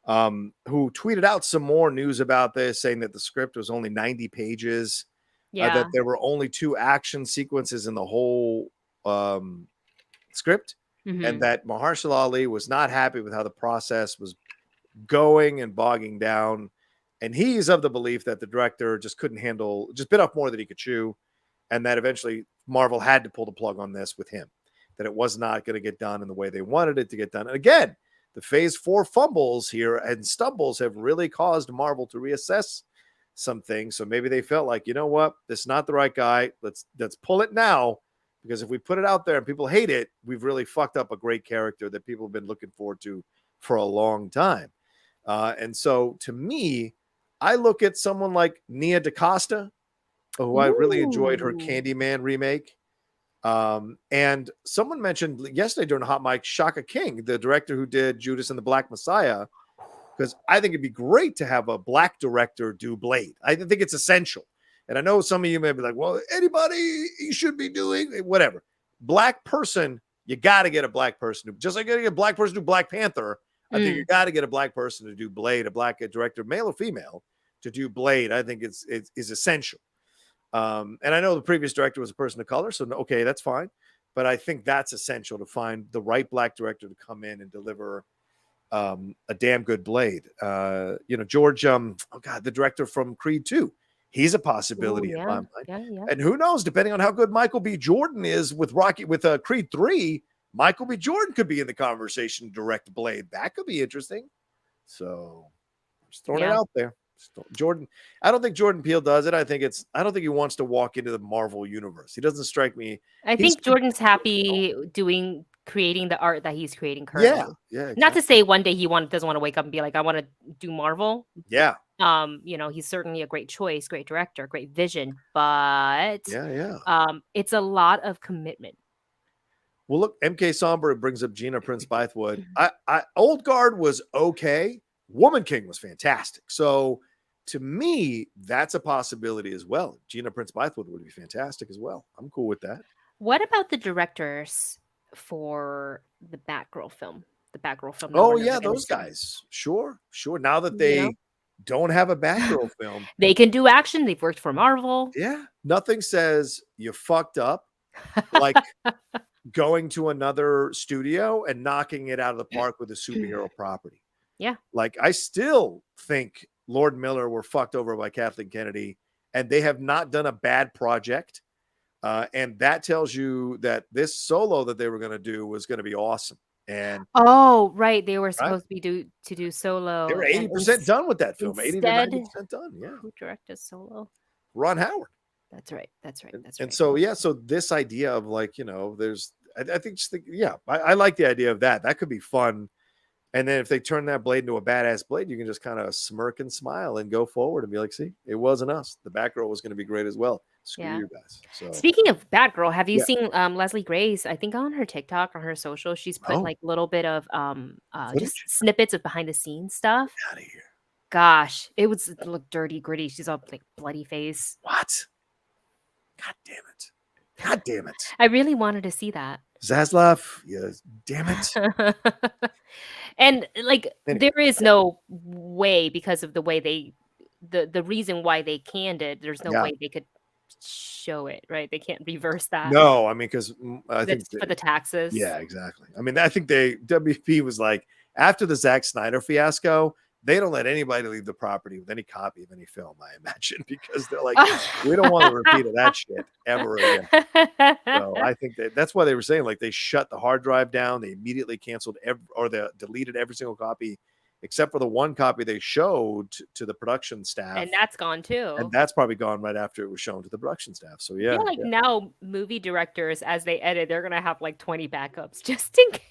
who tweeted out some more news about this, saying that the script was only 90 pages, that there were only 2 action sequences in the whole script, and that Mahershala Ali was not happy with how the process was going and bogging down. And he's of the belief that the director just couldn't handle, just bit off more than he could chew, and that eventually Marvel had to pull the plug on this with him, that it was not going to get done in the way they wanted it to get done. And again, the Phase 4 fumbles here and stumbles have really caused Marvel to reassess some things. So maybe they felt like, you know what, this is not the right guy. Let's pull it now, because if we put it out there and people hate it, we've really fucked up a great character that people have been looking forward to for a long time. And so to me, I look at someone like Nia DaCosta, who I really enjoyed her Candyman remake. And someone mentioned yesterday during a hot mic, Shaka King, the director who did Judas and the Black Messiah, because I think it'd be great to have a black director do Blade. I think it's essential. And I know some of you may be like, well, anybody you should be doing whatever. Black person, you got to get a black person. Just like getting a black person to do Black Panther, I think you got to get a black person to do Blade, a black director, male or female, to do Blade. I think it's essential. And I know the previous director was a person of color, so okay, that's fine. But I think that's essential to find the right black director to come in and deliver a damn good Blade. George, the director from Creed 2, he's a possibility in my mind. Yeah. And who knows, depending on how good Michael B. Jordan is with Creed 3, Michael B. Jordan could be in the conversation to direct Blade. That could be interesting. So just throwing it out there. Jordan, I don't think Jordan Peele does it. I don't think he wants to walk into the Marvel universe. He doesn't strike me. I think Jordan's happy creating the art that he's creating currently. Yeah. Exactly. Not to say one day doesn't want to wake up and be like, I want to do Marvel. Yeah. He's certainly a great choice, great director, great vision, but it's a lot of commitment. Well, look, MK Somberg brings up Gina Prince Bythewood. Old Guard was okay. Woman King was fantastic. So to me, that's a possibility as well. Gina Prince Bythewood would be fantastic as well. I'm cool with that. What about the directors for the Batgirl film? Oh, yeah, those guys. Sure. Now that they don't have a Batgirl film, they can do action. They've worked for Marvel. Yeah. Nothing says you fucked up like going to another studio and knocking it out of the park with a superhero property. Yeah. Like, I still think Lord Miller were fucked over by Kathleen Kennedy, and they have not done a bad project. And that tells you that this solo that they were going to do was going to be awesome. And right. They were supposed to do solo. They were 80% done with that film. 80 to 90% done. Yeah. Who directed Solo? Ron Howard. That's right. And so, so this idea of I like the idea of that. That could be fun. And then if they turn that Blade into a badass Blade, you can just kind of smirk and smile and go forward and be like, see, it wasn't us. The Batgirl was going to be great as well. Screw you guys. So speaking of Batgirl, have you seen Leslie Grace? I think on her TikTok or her social, she's put like a little bit of just snippets of behind the scenes stuff. Get out of here. Gosh, it looked dirty, gritty. She's all like bloody face. What? God damn it. I really wanted to see that. Zaslav, damn it. And there is no way, because of the way the reason why they canned it, there's no way they could show it, right? They can't reverse that. No, I mean, because I think for the taxes. Yeah, exactly. I mean, I think WP was like, after the Zack Snyder fiasco, they don't let anybody leave the property with any copy of any film, I imagine, because they're like, we don't want a repeat of that shit ever again. So I think that's why they were saying, like, they shut the hard drive down. They immediately canceled they deleted every single copy, except for the one copy they showed to the production staff. And that's gone too. And that's probably gone right after it was shown to the production staff. So now movie directors, as they edit, they're going to have like 20 backups just in case.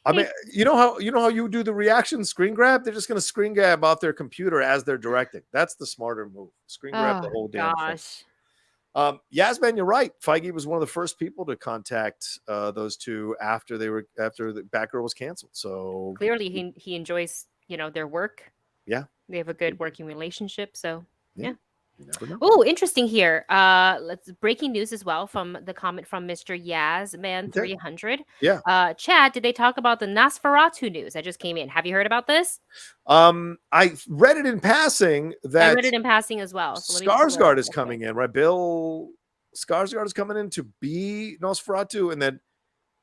I mean, you know how you do the reaction screen grab? They're just going to screen grab off their computer as they're directing. That's the smarter move. Screen grab the whole damn thing. Yasmin, you're right. Feige was one of the first people to contact those two after the Batgirl was canceled. So clearly, he enjoys their work. Yeah, they have a good working relationship. So yeah. You never know. Oh, interesting here. Let's breaking news as well from the comment from Mr. Yasman 300. Yeah. Chad, did they talk about the NOSFERATU news that just came in? Have you heard about this? I read it in passing. I read it in passing as well. So Skarsgard is coming in, right? Bill Skarsgard is coming in to be NOSFERATU, and then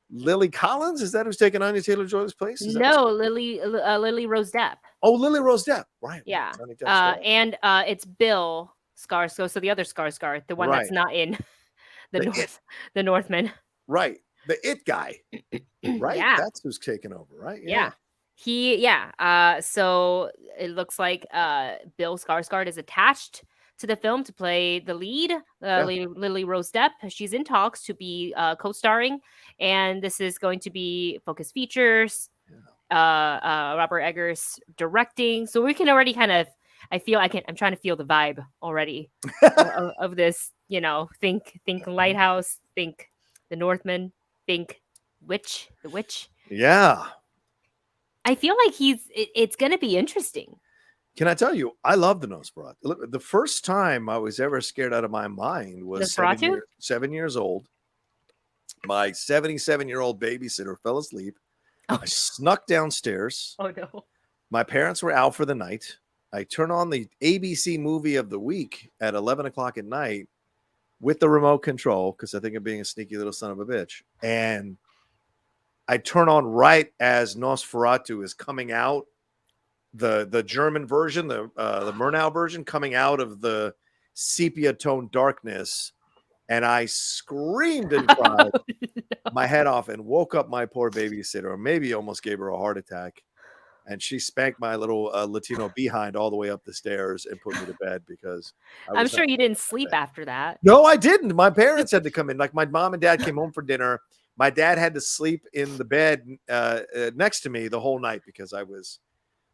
Lily Collins, is that who's taking Anya Taylor-Joy's place? No, Lily Rose Depp. Oh, Lily Rose Depp, right? Yeah, and it's Bill Skarsgard, so the other Skarsgard, the one that's not in the Northman. Right, the it guy, right? Yeah, that's who's taking over, right? Yeah. So it looks like Bill Skarsgard is attached to the film to play the lead, Lily Rose Depp. She's in talks to be co-starring, and this is going to be Focus Features. Robert Eggers directing, so we can already kind of. I'm trying to feel the vibe already of this. Think Lighthouse, think The Northman, think the Witch. Yeah. I feel like it's going to be interesting. Can I tell you, I love the NOSFERATU. The first time I was ever scared out of my mind was 7 years old. My 77-year-old babysitter fell asleep. I snuck downstairs. Oh, no. My parents were out for the night. I turn on the ABC movie of the week at 11 o'clock at night with the remote control, because I think I'm being a sneaky little son of a bitch. And I turn on right as NOSFERATU is coming out, the German version, the Murnau version, coming out of the sepia tone darkness, and I screamed and cried my head off and woke up my poor babysitter, or maybe almost gave her a heart attack. And she spanked my little Latino behind all the way up the stairs and put me to bed because I'm sure you didn't sleep after that. No, I didn't. My parents had to come in. Like, my mom and dad came home for dinner. My dad had to sleep in the bed next to me the whole night because I was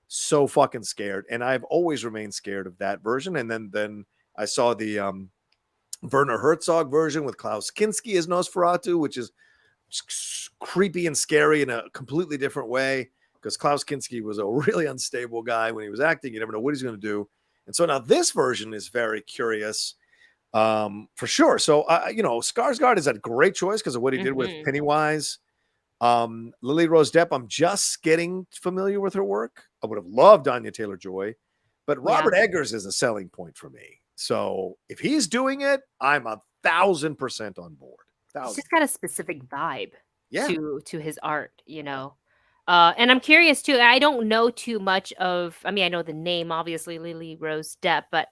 so fucking scared. And I've always remained scared of that version. And then I saw the Werner Herzog version with Klaus Kinski as NOSFERATU, which is creepy and scary in a completely different way, because Klaus Kinski was a really unstable guy when he was acting. You never know what he's going to do. And so now this version is very curious, for sure. So, Skarsgård is a great choice because of what he did with Pennywise. Lily Rose Depp, I'm just getting familiar with her work. I would have loved Anya Taylor-Joy, but Robert Eggers is a selling point for me. So if he's doing it, I'm 1,000% on board. He's just got a specific vibe to his art, and I'm curious too. I don't know too much of. I mean, I know the name, obviously, Lily Rose Depp, but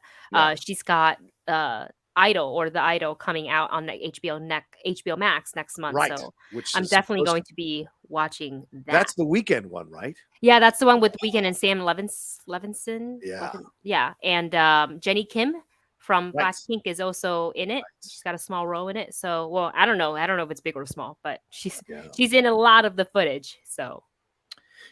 she's got Idol, or The Idol, coming out on the HBO Max next month. Right. So I'm definitely going to be watching that. That's the Weekend one, right? Yeah, that's the one with Weekend and Sam Levinson. Yeah. And Jenny Kim from Blackpink is also in it. She's got a small role in it. So, well, I don't know if it's big or small, but she's in a lot of the footage. So.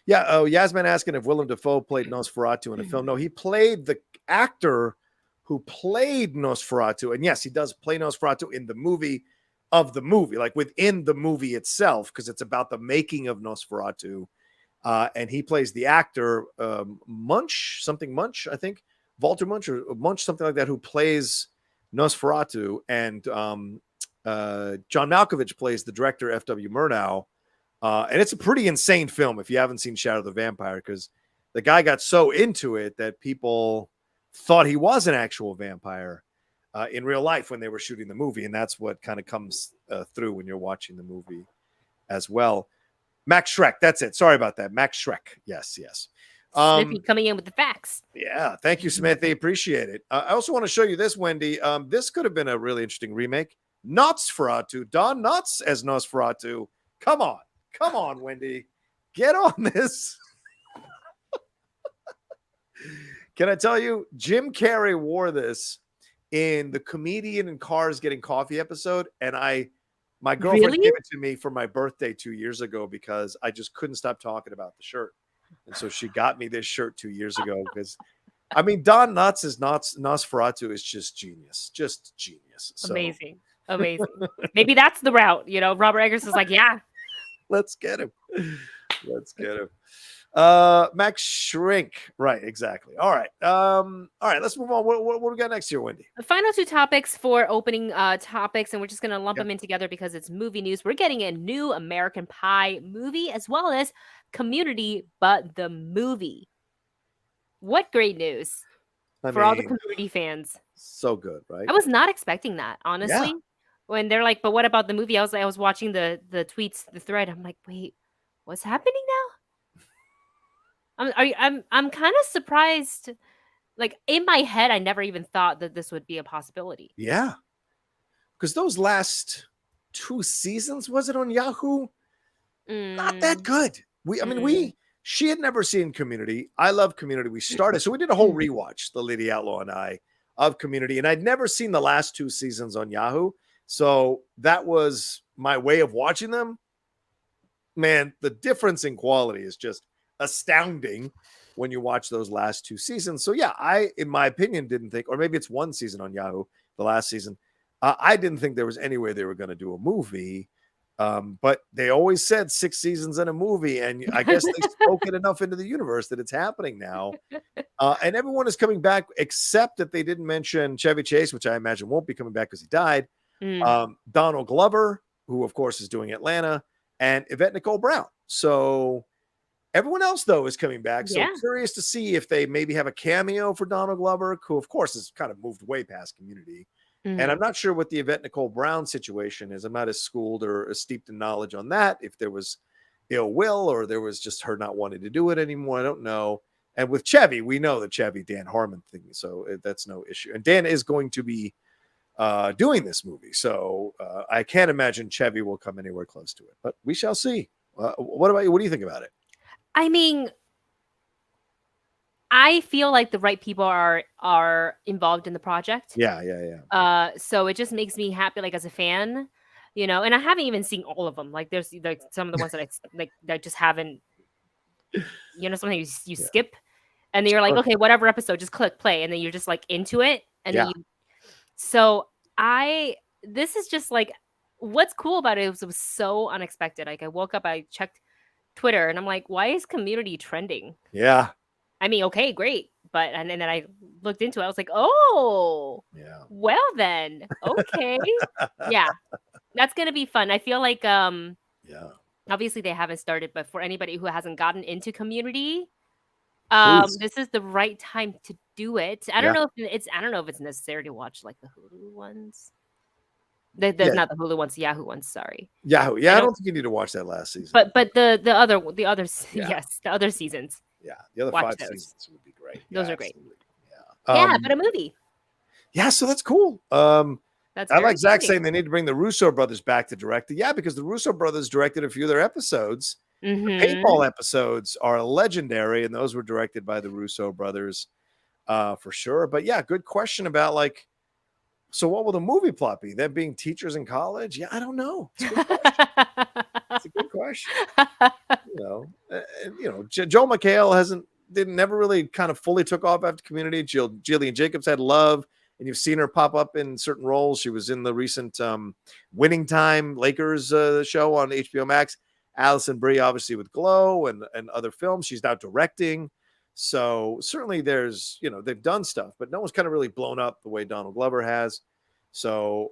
Yeah. Yasmin asking if Willem Dafoe played NOSFERATU in a film. No, he played the actor who played NOSFERATU. And yes, he does play NOSFERATU in the movie of the movie, like within the movie itself, because it's about the making of NOSFERATU. And he plays the actor, Munch, I think. Walter Munch or Munch, something like that, who plays NOSFERATU. And John Malkovich plays the director, F.W. Murnau. And it's a pretty insane film if you haven't seen Shadow the Vampire, because the guy got so into it that people thought he was an actual vampire in real life when they were shooting the movie. And that's what kind of comes through when you're watching the movie as well. Max Shrek, that's it. Sorry about that. Max Shrek. Yes. Smithy coming in with the facts. Yeah, thank you, Smithy. Appreciate it. I also want to show you this, Wendy. This could have been a really interesting remake. NOSFERATU, Don Knotts as NOSFERATU. Come on, Wendy. Get on this. Can I tell you, Jim Carrey wore this in the Comedian in Cars Getting Coffee episode, and I My girlfriend Really? gave it to me for my birthday 2 years ago because I just couldn't stop talking about the shirt. And so she got me this shirt 2 years ago because I mean Don Knotts is Nosferatu is just genius. So Amazing. Amazing. Maybe that's the route. Robert Eggers is like, yeah. let's get him. Let's get him. Max Shrink. Right, exactly. All right. Let's move on. What do we got next here, Wendy? The final two topics for opening topics, and we're just going to lump Yep. them in together because it's movie news. We're getting a new American Pie movie as well as Community, but the movie. What great news for all the Community fans. So good, right? I was not expecting that, honestly. Yeah. When they're like, but what about the movie? I was watching the tweets, the thread. I'm like, wait, what's happening now? I'm kind of surprised. Like in my head, I never even thought that this would be a possibility. Yeah. Because those last 2 seasons, was it on Yahoo? Not that good. She had never seen Community. I love Community. We started, so we did a whole rewatch, the Lady Outlaw and I, of Community. And I'd never seen the last 2 seasons on Yahoo. So that was my way of watching them. Man, the difference in quality is just astounding when you watch those last 2 seasons. So yeah, I, in my opinion, didn't think, or maybe it's 1 season on Yahoo, the last season. I didn't think there was any way they were going to do a movie. But they always said 6 seasons in a movie, and I guess they spoke it enough into the universe that it's happening now. And everyone is coming back, except that they didn't mention Chevy Chase, which I imagine won't be coming back because he died. Donald Glover, who of course is doing Atlanta, and Yvette Nicole Brown. So everyone else, though, is coming back. So curious to see if they maybe have a cameo for Donald Glover, who of course has kind of moved way past Community. And I'm not sure what the Yvette Nicole Brown situation is. I'm not as schooled or as steeped in knowledge on that. If there was ill will or there was just her not wanting to do it anymore, I don't know. And with Chevy, we know the Chevy Dan Harmon thing, so that's no issue. And Dan is going to be doing this movie, so I can't imagine Chevy will come anywhere close to it. But we shall see. What about you? What do you think about it? I mean, I feel like the right people are involved in the project. Yeah. So it just makes me happy, like as a fan, and I haven't even seen all of them. Like there's like some of the ones that I like that just haven't. Sometimes you skip, and then you're like, okay, whatever episode, just click play, and then you're just like into it, and then you. So this is just like, what's cool about it was so unexpected. Like I woke up, I checked Twitter, and I'm like, why is Community trending? Yeah. I mean, okay, great. But and then I looked into it. I was like, oh, yeah. Well then, okay. Yeah. That's going to be fun. I feel like obviously they haven't started, but for anybody who hasn't gotten into Community, this is the right time to do it. I don't know if it's necessary to watch like the Hulu ones. There's not the Hulu ones, the Yahoo ones, sorry. Yahoo. Yeah, I don't think you need to watch that last season. But the others, yes, the other seasons. Yeah, the other 5 seasons would be great. Those are great. Yeah, but a movie. Yeah, so that's cool. That's I like Zach saying they need to bring the Russo brothers back to direct it. Yeah, because the Russo brothers directed a few of their episodes. The paintball episodes are legendary, and those were directed by the Russo brothers for sure. But yeah, good question about like, so what will the movie plot be? Them being teachers in college? Yeah, I don't know. It's a good question. Joel McHale never really kind of fully took off after Community. Jillian Jacobs had Love, and you've seen her pop up in certain roles. She was in the recent Winning Time Lakers show on HBO Max. Alison Brie, obviously, with Glow and other films. She's now directing. So certainly there's, they've done stuff, but no one's kind of really blown up the way Donald Glover has. So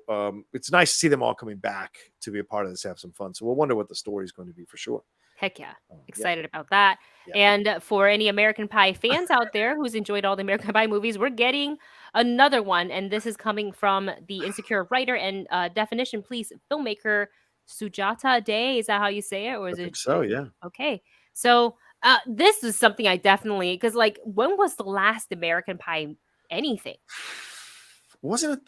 it's nice to see them all coming back to be a part of this, have some fun. So we'll wonder what the story is going to be for sure. Heck yeah. Excited about that. Yeah. And for any American Pie fans out there who's enjoyed all the American Pie movies, we're getting another one. And this is coming from the Insecure writer and definition police filmmaker Sujata Day. Is that how you say it? Or is it? So, yeah. Okay. So this is something I definitely, because like, when was the last American Pie anything? Wasn't it?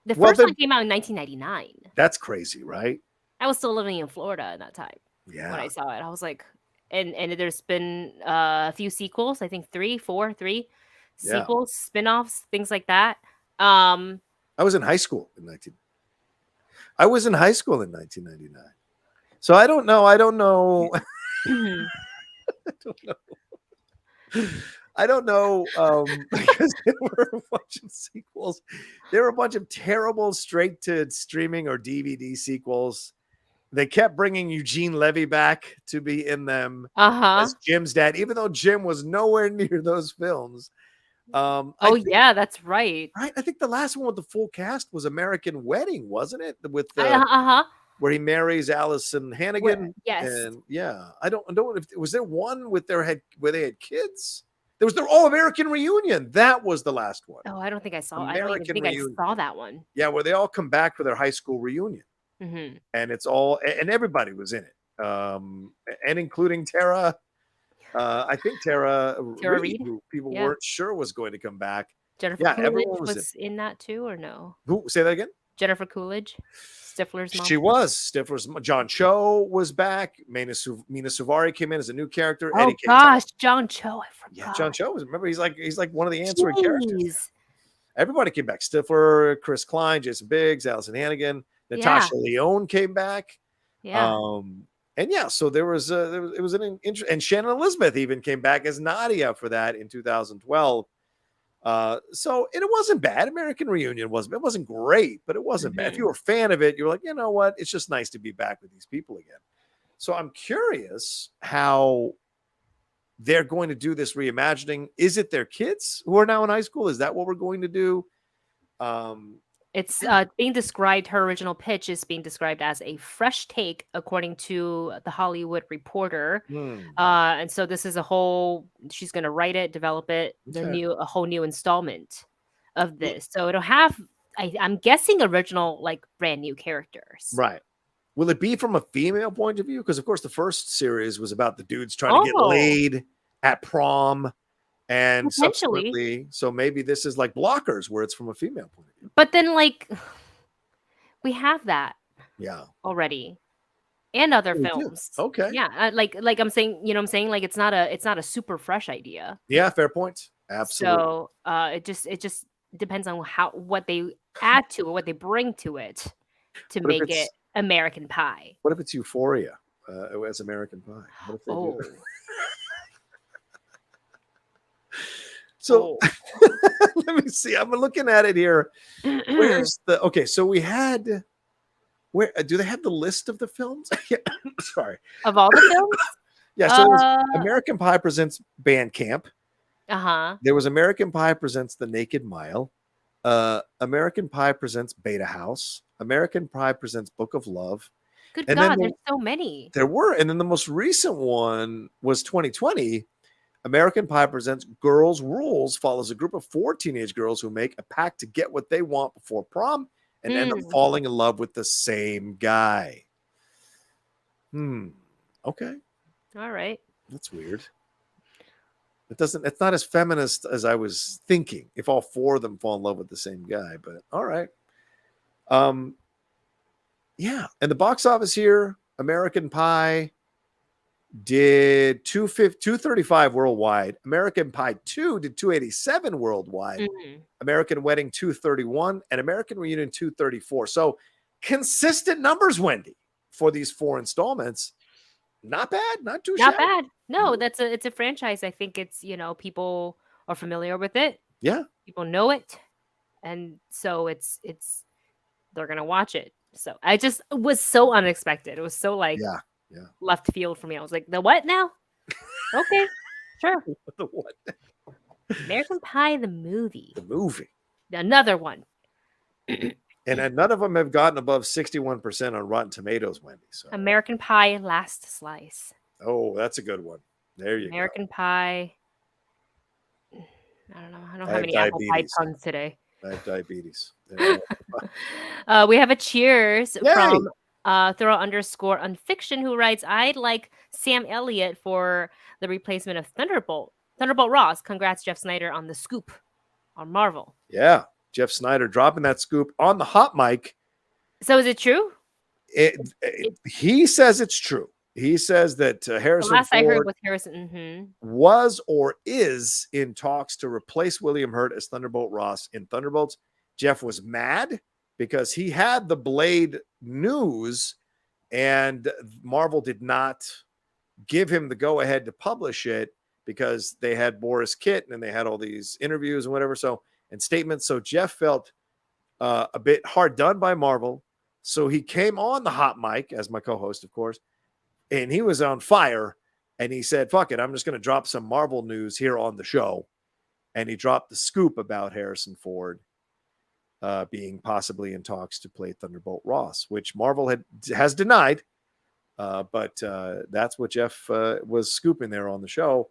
The first one came out in 1999. That's crazy, right? I was still living in Florida at that time. Yeah. When I saw it, I was like, and there's been a few sequels. I think 3 sequels, spinoffs, things like that. I was in high school in 19. I was in high school in 1999. So I don't know. I don't know. I don't know. Because there were a bunch of sequels. There were a bunch of terrible straight to streaming or DVD sequels. They kept bringing Eugene Levy back to be in them as Jim's dad, even though Jim was nowhere near those films. Yeah, that's right. Right. I think the last one with the full cast was American Wedding, wasn't it? With where he marries Allison Hannigan. Yes. And yeah, I don't know if was there one with where they had kids. There was American Reunion. That was the last one. Oh, I don't think I saw. American I don't even think Reunion. I saw that one. Yeah, where they all come back for their high school reunion, and it's all and everybody was in it, and including Tara. I think Tara Reid, who people weren't sure was going to come back. Jennifer Coolidge was in that too, or no? Who? Say that again. Jennifer Coolidge, Stifler's mom. She was Stifler's. John Cho was back. Mina Suvari came in as a new character. Oh gosh, John Cho! I forgot. Yeah, John Cho was. Remember, he's like one of the answering characters. Everybody came back. Stifler, Chris Klein, Jason Biggs, Allison Hannigan, Natasha Lyonne came back. Yeah. And yeah, so it was an interest, and Shannon Elizabeth even came back as Nadia for that in 2012. So it wasn't bad. American Reunion wasn't great, but it wasn't bad. If you were a fan of it, you were like, you know what? It's just nice to be back with these people again. So I'm curious how they're going to do this reimagining. Is it their kids who are now in high school? Is that what we're going to do? It's being described, her original pitch is being described as a fresh take, according to the Hollywood Reporter. And so this is she's going to write it, develop it, a whole new installment of this. So it'll have, I'm guessing, original, like brand new characters. Right. Will it be from a female point of view? Because of course the first series was about the dudes trying to get laid at prom. And subsequently, so maybe this is like Blockers, where it's from a female point of view. But then, like, we have that, already, and other films. Okay, yeah, like I'm saying, you know, what I'm saying, like, it's not a super fresh idea. Yeah, fair point. Absolutely. So, it just depends on what they add to it, what they bring to it, to make it American Pie. What if it's Euphoria as American Pie? What if they do that? So let me see. I'm looking at it here. Where's so we had, where do they have the list of the films? Sorry. Of all the films? Yeah. So it was American Pie Presents Band Camp. There was American Pie Presents The Naked Mile. American Pie Presents Beta House. American Pie Presents Book of Love. Good God, there's so many. There were. And then the most recent one was 2020. American Pie Presents Girls Rules follows a group of 4 teenage girls who make a pact to get what they want before prom and end up falling in love with the same guy. Okay. All right. That's weird. It's not as feminist as I was thinking, if all 4 of them fall in love with the same guy, but all right. Yeah. And the box office here, American Pie did 235 worldwide. American Pie 2 did 287 worldwide. American Wedding 231 and American Reunion 234. So consistent numbers, Wendy, for these 4 installments. Not bad, not too shabby. Not bad. No, it's a franchise. I think it's, you know, people are familiar with it. Yeah. People know it. And so it's they're gonna watch it. So it was so unexpected. It was so like left field for me. I was like, the what now? Okay, sure. The what? American Pie, the movie. The movie. Another one. And none of them have gotten above 61% on Rotten Tomatoes, Wendy. So. American Pie, Last Slice. Oh, that's a good one. There you American Pie. I don't know. I don't have any apple pie puns today. I have diabetes. We have a cheers from _unfiction who writes, I'd like Sam Elliott for the replacement of Thunderbolt Ross. Congrats, Jeff Snyder, on the scoop on Marvel. Yeah, Jeff Snyder dropping that scoop on the hot mic. So is it true? He says it's true. He says that Harrison Ford I heard was Harrison was or is in talks to replace William Hurt as Thunderbolt Ross in Thunderbolts. Jeff was mad because he had the Blade news and Marvel did not give him the go ahead to publish it because they had Boris Kitt and they had all these interviews and whatever. So, and statements. So Jeff felt a bit hard done by Marvel. So he came on the hot mic as my co-host, of course, and he was on fire. And he said, fuck it, I'm just going to drop some Marvel news here on the show. And he dropped the scoop about Harrison Ford being possibly in talks to play Thunderbolt Ross, which Marvel has denied. But that's what Jeff was scooping there on the show.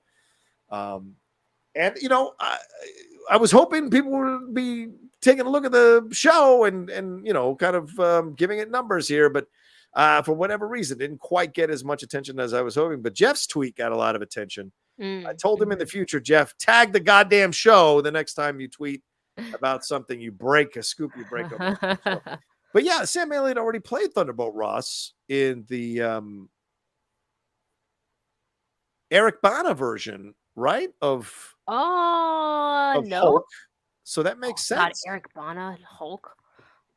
And, you know, I was hoping people would be taking a look at the show and you know, kind of giving it numbers here. But for whatever reason, didn't quite get as much attention as I was hoping. But Jeff's tweet got a lot of attention. I told him in the future, Jeff, tag the goddamn show the next time you tweet about something. You break a scoop, you break up. But yeah, Sam Elliott already played Thunderbolt Ross in the Eric Bana version, right? Of no. Hulk. So that makes sense. God, Eric Bana, Hulk.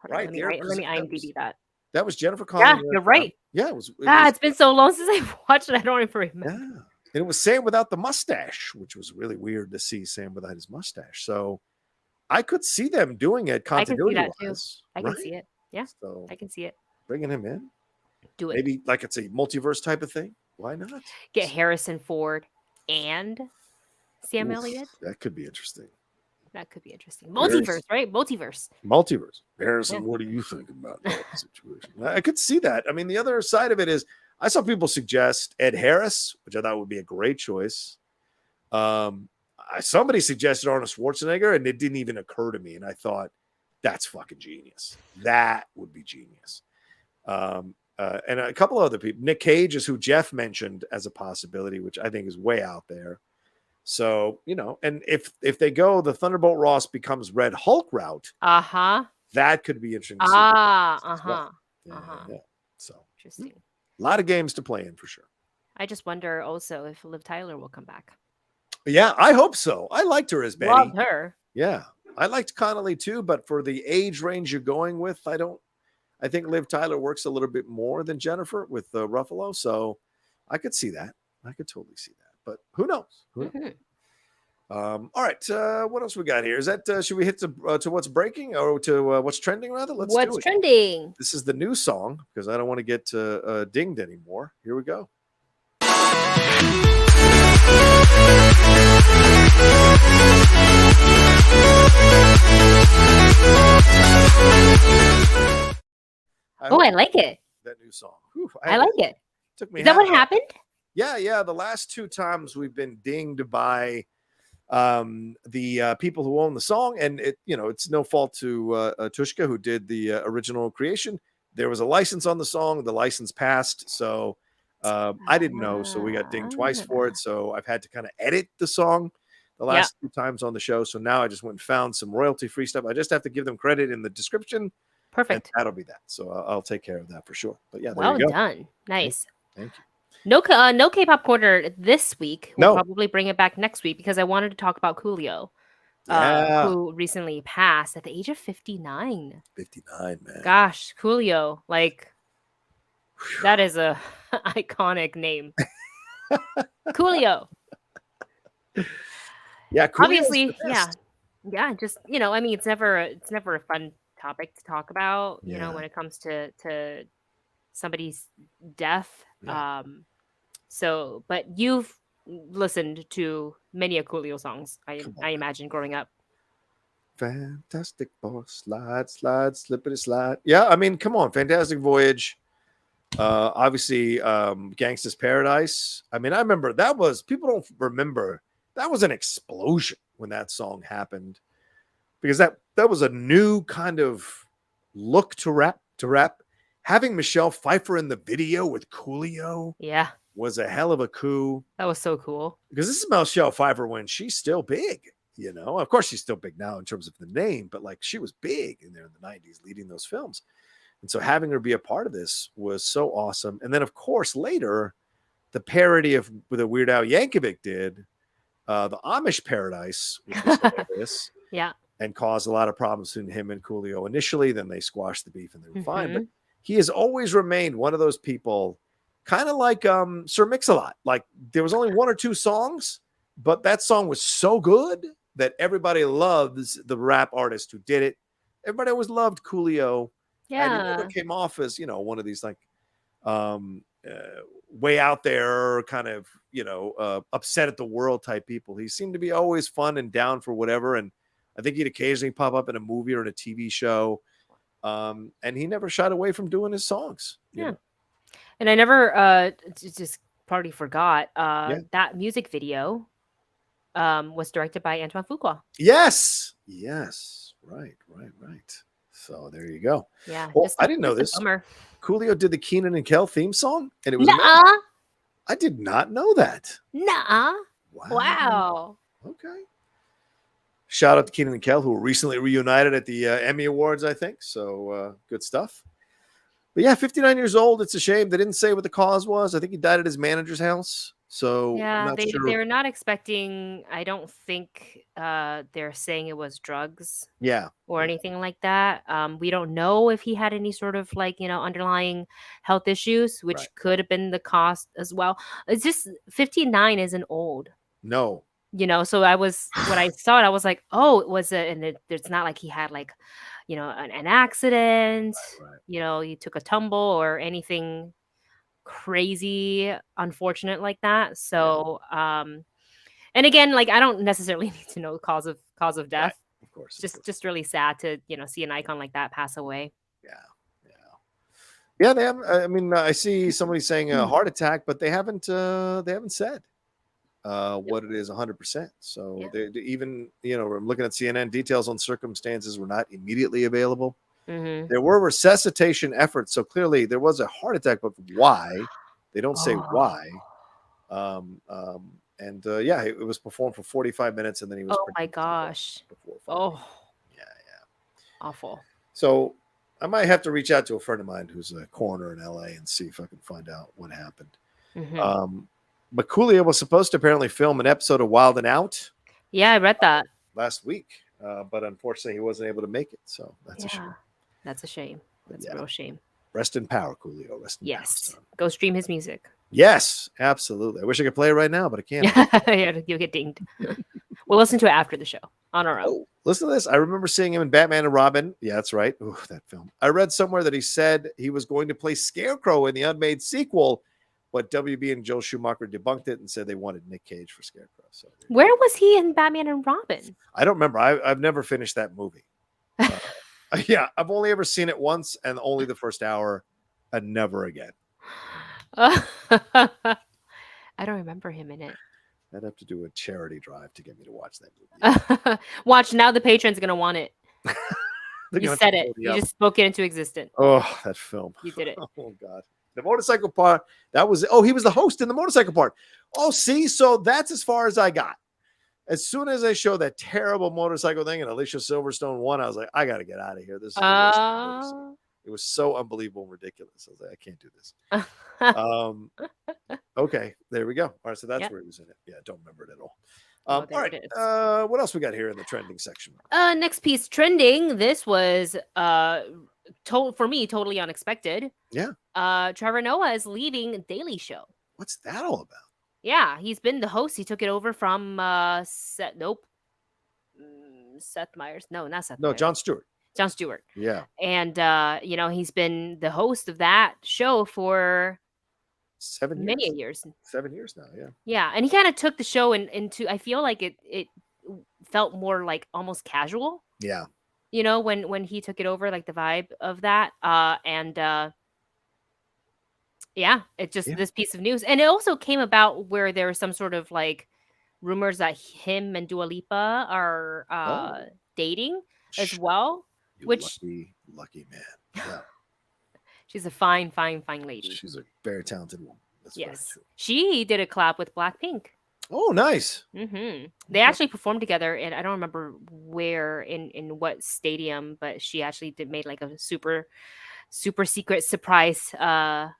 Right. Let me IMDb that. That was Jennifer Connelly. Yeah, you're right. Yeah, it's been so long since I've watched it. I don't even remember. Yeah. And it was Sam without the mustache, which was really weird to see Sam without his mustache. So I could see them doing it continuity I can see that too. I can see it. Yeah, so I can see it. Bringing him in. Do it. Maybe like it's a multiverse type of thing. Why not? Get Harrison Ford and Sam Elliott. That could be interesting. That could be interesting. Multiverse, right? Multiverse. Harrison, what do you think about that situation? I could see that. I mean, the other side of it is I saw people suggest Ed Harris, which I thought would be a great choice. Somebody suggested Arnold Schwarzenegger, and it didn't even occur to me. And I thought, that's fucking genius. That would be genius. And a couple of other people. Nick Cage is who Jeff mentioned as a possibility, which I think is way out there. So, you know, and if they go the Thunderbolt Ross becomes Red Hulk route, that could be interesting to see. Yeah. So interesting. A lot of games to play in for sure. I just wonder also if Liv Tyler will come back. Yeah, I hope so. I liked her as Betty. Loved her. Yeah. I liked Connolly too, but for the age range you're going with, I think Liv Tyler works a little bit more than Jennifer with Ruffalo. So I could see that. I could totally see that. But who knows? All right. What else we got here? Is that should we hit to what's breaking or to what's trending rather? Let's do it. What's trending? This is the new song because I don't want to get dinged anymore. Here we go. I like it. That new song. Whew, I like it. Took me. Is that what happened? Yeah. The last two times we've been dinged by the people who own the song, and it's no fault to Tushka, who did the original creation. There was a license on the song. The license passed, so I didn't know, so we got dinged twice for it. So I've had to kind of edit the song the last two times on the show. So now I just went and found some royalty-free stuff. I just have to give them credit in the description. Perfect. And that'll be that. So I'll take care of that for sure. But yeah, there well you go. Done. Nice. Thank you. No K-pop corner this week. We'll probably bring it back next week because I wanted to talk about Coolio, who recently passed at the age of 59. 59, man. Gosh, Coolio, that is a iconic name. Coolio. Yeah, Coolio's obviously, yeah. Just I mean, it's never a fun topic to talk about. You know, when it comes to somebody's death. Yeah. So, but you've listened to many a Coolio songs, I imagine, growing up. Fantastic boy, slide, slippity slide. Yeah, I mean, come on, Fantastic Voyage. Obviously, Gangsta's Paradise. I mean, I remember people don't remember, that was an explosion when that song happened. Because that was a new kind of look to rap. Having Michelle Pfeiffer in the video with Coolio was a hell of a coup. That was so cool. Because this is Michelle Pfeiffer when she's still big, Of course, she's still big now in terms of the name, but she was big in there in the 90s leading those films. And so having her be a part of this was so awesome. And then, of course, later, the parody of the Weird Al Yankovic did, the Amish Paradise, which was hilarious. Yeah. and caused a lot of problems between him and Coolio initially. Then they squashed the beef and they were fine. But Mhm. he has always remained one of those people, kind of like Sir Mix-a-Lot. Like there was only one or two songs, but that song was so good that everybody loves the rap artist who did it. Everybody always loved Coolio. And he never Yeah. came off as, you know, one of these like way out there kind of, you know, upset at the world type people. He seemed to be always fun and down for whatever. And I think he'd occasionally pop up in a movie or in a TV show. And he never shied away from doing his songs. You Yeah. know? And I never just probably forgot Yeah. that music video was directed by Antoine Fuqua. Yes. Yes. Right. So there you go. Yeah. Well, just I didn't know just a this. bummer. Coolio did the Keenan and Kel theme song, and it was amazing. Nuh-uh. I did not know that. Nuh-uh. Wow. Wow. Okay. Shout out to Keenan and Kel, who were recently reunited at the Emmy Awards, I think. So good stuff. But yeah, 59 years old. It's a shame. They didn't say what the cause was. I think he died at his manager's house. So I'm Yeah, not sure. they're not expecting. I don't think they're saying it was drugs Yeah. or anything like that. We don't know if he had any sort of like, underlying health issues, which Right. could have been the cost as well. It's just 59 isn't old, No. So when I saw it, I was like, oh, it was it's not like he had like, an accident, Right. he took a tumble or anything crazy unfortunate like that. So and again, like I don't necessarily need to know the cause of death. Right. Of course. Just really sad to see an icon like that pass away. Yeah. They haven't. I mean, I see somebody saying a heart attack, but they haven't said what it is 100%. So they even, I'm looking at CNN. Details on circumstances were not immediately available. Mm-hmm. There were resuscitation efforts, so clearly there was a heart attack, but why? They don't say why. Yeah, it was performed for 45 minutes, and then he was. Oh my gosh! Oh, yeah. Awful. So I might have to reach out to a friend of mine who's a coroner in LA and see if I can find out what happened. Mm-hmm. But Coolio was supposed to apparently film an episode of Wild and Out. Yeah, I read that last week, but unfortunately he wasn't able to make it. So that's a shame. That's a shame. That's a real shame. Rest in power, Coolio. Rest in power. Yes. Go stream his music. Yes, absolutely. I wish I could play it right now, but I can't. Yeah, you'll get dinged. We'll listen to it after the show on our own. Oh, listen to this. I remember seeing him in Batman and Robin. Yeah, that's right. Ooh, that film. I read somewhere that he said he was going to play Scarecrow in the unmade sequel, but WB and Joel Schumacher debunked it and said they wanted Nick Cage for Scarecrow. So where was he in Batman and Robin? I don't remember. I've never finished that movie. Yeah, I've only ever seen it once and only the first hour and never again. I don't remember him in it. I'd have to do a charity drive to get me to watch that movie. Watch, now the patron's going to want it. You said it. You just spoke it into existence. Oh, that film. You did it. Oh, God. The motorcycle part, he was the host in the motorcycle part. Oh, see? So that's as far as I got. As soon as I showed that terrible motorcycle thing and Alicia Silverstone won, I was like, I got to get out of here. This is the worst thing I've ever seen. It was so unbelievable and ridiculous. I was like, I can't do this. Okay, there we go. All right, so that's where he was in it. Yeah, I don't remember it at all. All right, what else we got here in the trending section? Next piece trending. This was for me totally unexpected. Yeah. Trevor Noah is leaving Daily Show. What's that all about? Yeah, he's been the host. He took it over from Seth Meyers. No, not Seth. No, Jon Stewart. Jon Stewart. Yeah. And he's been the host of that show for 7 years. Many years. 7 years now, yeah. Yeah, and he kind of took the show into, I feel like it felt more like almost casual. Yeah. When he took it over, like the vibe of that. Yeah, it's just this piece of news. And it also came about where there was some sort of like rumors that him and Dua Lipa are dating as well. Lucky man. Yeah. She's a fine lady. She's a very talented woman. That's yes. She did a collab with Blackpink. Oh, nice. Mm-hmm. They actually performed together, and I don't remember where in what stadium, but she actually made like a super secret surprise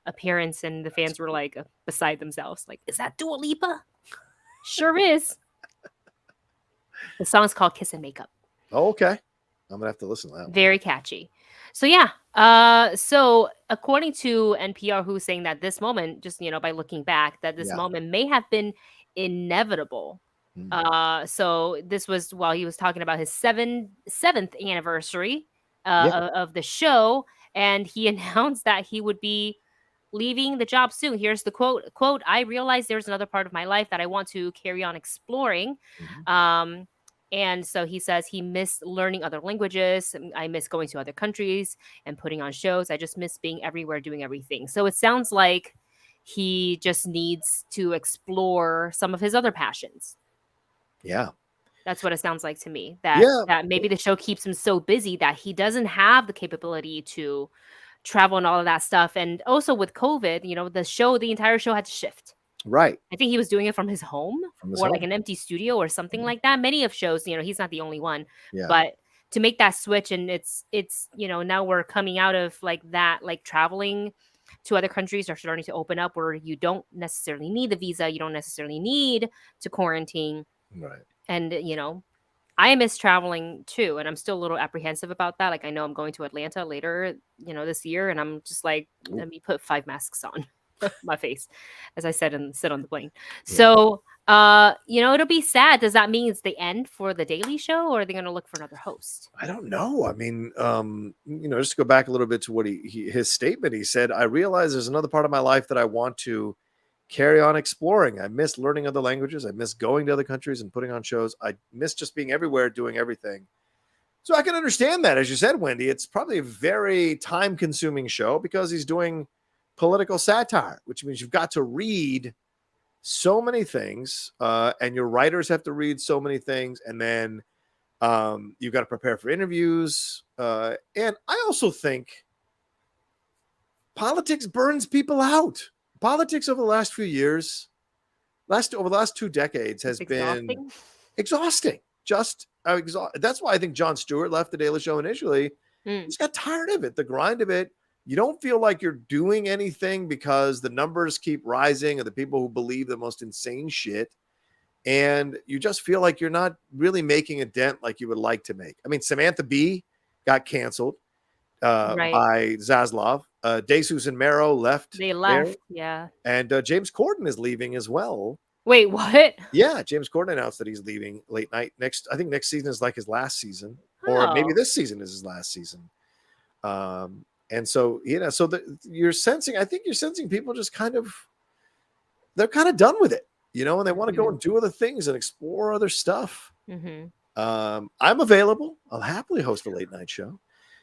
appearance, and the fans were like beside themselves, like, is that Dua Lipa? Sure is. The song's called Kiss and Makeup. Oh, okay. I'm gonna have to listen to that one. Very catchy. So yeah. So according to NPR, who's saying that this moment, just by looking back, that this Yeah. moment may have been inevitable. So this was while he was talking about his seventh anniversary Yeah. of the show, and he announced that he would be leaving the job soon. Here's the quote, I realize there's another part of my life that I want to carry on exploring. Um, and so he says he missed learning other languages. I miss going to other countries and putting on shows. I just miss being everywhere, doing everything. So it sounds like he just needs to explore some of his other passions. Yeah. That's what it sounds like to me. That Yeah. that maybe the show keeps him so busy that he doesn't have the capability to travel and all of that stuff. And also with COVID, the entire show had to shift. Right. I think he was doing it from his home From his or like home. an empty studio or something like that. Many of shows, he's not the only one. Yeah. But to make that switch, and it's now we're coming out of like that, like traveling to other countries are starting to open up where you don't necessarily need the visa, you don't necessarily need to quarantine. Right. And I miss traveling too, and I'm still a little apprehensive about that. Like I know I'm going to Atlanta later, this year, and I'm just like, let me put 5 masks on my face, as I said, and sit on the plane. Yeah. So, it'll be sad. Does that mean it's the end for the Daily Show, or are they going to look for another host? I don't know. I mean, just to go back a little bit to what his statement. He said, "I realize there's another part of my life that I want to carry on exploring. I miss learning other languages. I miss going to other countries and putting on shows. I miss just being everywhere, doing everything." So I can understand that. As you said, Wendy, it's probably a very time-consuming show because he's doing political satire, which means you've got to read so many things, and your writers have to read so many things, and then you've got to prepare for interviews. And I also think politics burns people out. Politics over the last few years, over the last 2 decades, has been exhausting. Just that's why I think Jon Stewart left the Daily Show initially. He's got tired of it, the grind of it. You don't feel like you're doing anything because the numbers keep rising of the people who believe the most insane shit. And you just feel like you're not really making a dent like you would like to make. I mean, Samantha Bee got canceled by Zaslav. DeSuze and Mero left. They left, yeah. And James Corden is leaving as well. Wait, what? Yeah, James Corden announced that he's leaving late night. I think next season is like his last season. Or maybe this season is his last season. And so, you're sensing people just they're kind of done with it, and they want to go and do other things and explore other stuff. I'm available. I'll happily host a late night show.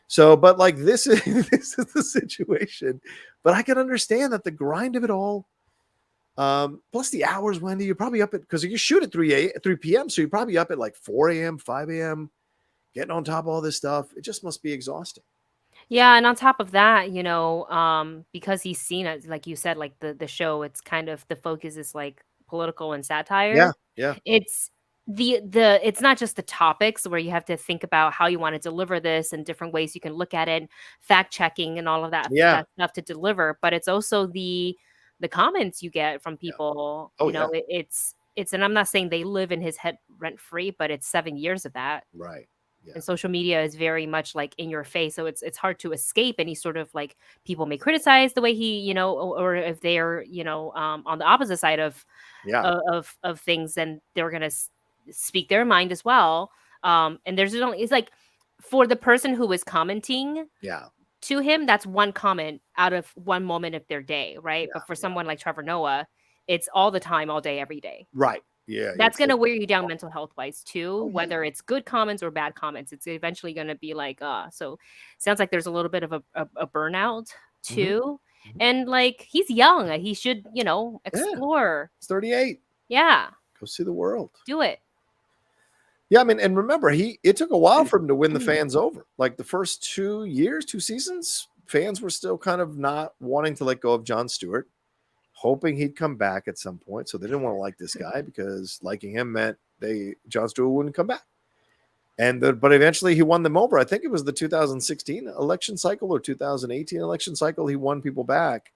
So, but like this is the situation. But I can understand that the grind of it all, plus the hours, Wendy, you're probably up at, because you shoot at 3 p.m. So you're probably up at like 4 a.m., 5 a.m., getting on top of all this stuff. It just must be exhausting. Yeah, and on top of that, because he's seen it, like you said, like the show, it's kind of the focus is like political and satire. Yeah. It's it's not just the topics where you have to think about how you want to deliver this and different ways you can look at it, fact checking and all of that, that stuff to deliver, but it's also the comments you get from people. It's and I'm not saying they live in his head rent free, but it's 7 years of that. Right. Yeah. And social media is very much like in your face, so it's hard to escape any sort of like people may criticize the way he, or if they're on the opposite side of things, then they're gonna speak their mind as well. And it's like for the person who is commenting to him, that's one comment out of one moment of their day, right? But for someone like Trevor Noah, it's all the time, all day, every day. Right. Yeah. That's going to wear you down mental health wise too, whether it's good comments or bad comments. It's eventually going to be like, so sounds like there's a little bit of a burnout too. And like, he's young. He should, explore. He's 38. Yeah. Go see the world. Do it. Yeah. I mean, and remember, it took a while for him to win the fans over. Like the first 2 seasons, fans were still kind of not wanting to let go of Jon Stewart, hoping he'd come back at some point. So they didn't want to like this guy because liking him meant Jon Stewart wouldn't come back. But eventually he won them over. I think it was the 2016 election cycle or 2018 election cycle. He won people back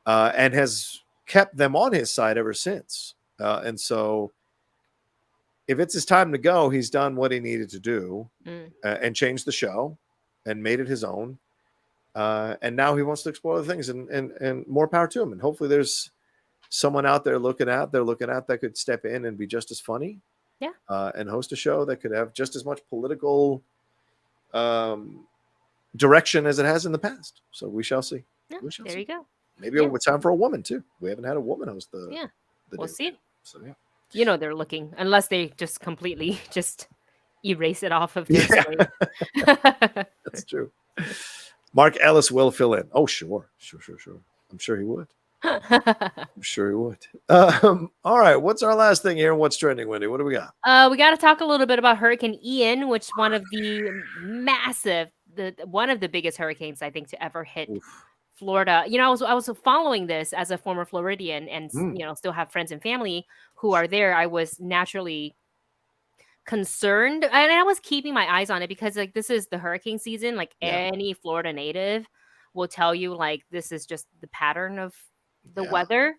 and has kept them on his side ever since. And so if it's his time to go, he's done what he needed to do and changed the show and made it his own. And now he wants to explore other things, and more power to him. And hopefully there's someone out there looking out that could step in and be just as funny. Yeah. And host a show that could have just as much political direction as it has in the past. So we shall see. Yeah, we shall there see. you go. Maybe it's time for a woman too. We haven't had a woman host the we'll see. So yeah. You know they're looking, unless they just completely just erase it off of their slate. That's true. Mark Ellis will fill in. Oh, sure. I'm sure he would. I'm sure he would. All right. What's our last thing here? What's trending, Wendy? What do we got? We got to talk a little bit about Hurricane Ian, which one of the one of the biggest hurricanes I think to ever hit Florida. You know, I was following this as a former Floridian, and you know, still have friends and family who are there. I was naturally concerned, and I was keeping my eyes on it because like this is the hurricane season. Like any Florida native will tell you, like this is just the pattern of the weather.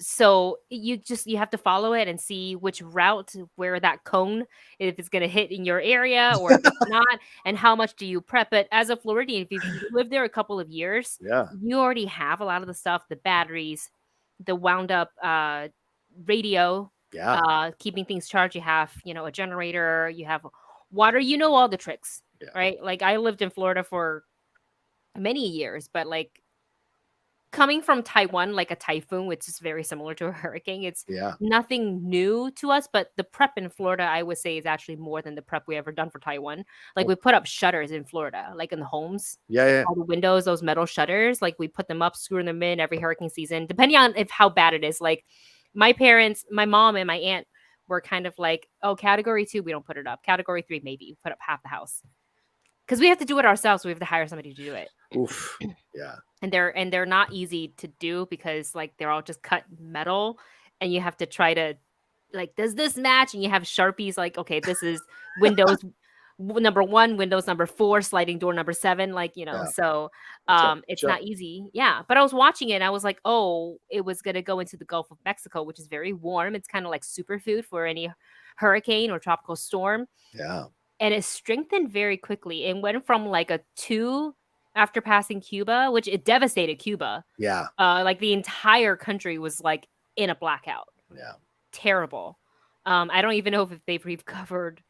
So you have to follow it and see which route, where that cone, if it's going to hit in your area or if it's not, and how much do you prep it. As a Floridian, if you've lived there a couple of years, you already have a lot of the stuff, the batteries, the wound up radio, keeping things charged. You have, you know, a generator, you have water, you know, all the tricks, right? Like I lived in Florida for many years, but like coming from Taiwan, like a typhoon, which is very similar to a hurricane, it's nothing new to us. But the prep in Florida, I would say, is actually more than the prep we ever done for Taiwan. Like we put up shutters in Florida, like in the homes. All the windows, those metal shutters, like we put them up, screw them in every hurricane season, depending on how bad it is. Like my parents, my mom and my aunt were kind of like, oh, category 2, we don't put it up. Category 3, maybe we put up half the house. Because we have to do it ourselves. We have to hire somebody to do it. Oof. Yeah. And they're not easy to do because like they're all just cut metal, and you have to try to like, does this match? And you have Sharpies like, okay, this is Windows number 1, Windows number 4, sliding door number 7, like, you know. So it's not easy. Yeah. But I was watching it and I was like, oh, it was gonna go into the Gulf of Mexico, which is very warm. It's kind of like superfood for any hurricane or tropical storm. Yeah. And it strengthened very quickly. It went from like a 2 after passing Cuba, which it devastated Cuba. Yeah. Like the entire country was like in a blackout. Yeah. Terrible. I don't even know if they've recovered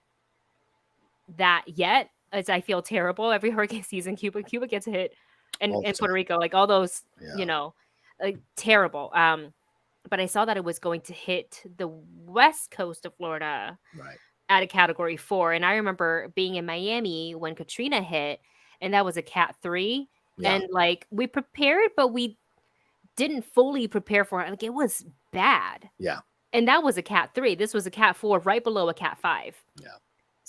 that yet, as I feel terrible. Every hurricane season, Cuba gets hit, and Puerto Rico, like all those, you know, like terrible. But I saw that it was going to hit the west coast of Florida. Right. At a category 4. And I remember being in Miami when Katrina hit, and that was a cat 3. And like we prepared, but we didn't fully prepare for it. Like it was bad. Yeah. And that was a cat 3. This was a cat 4, right below a cat 5. Yeah.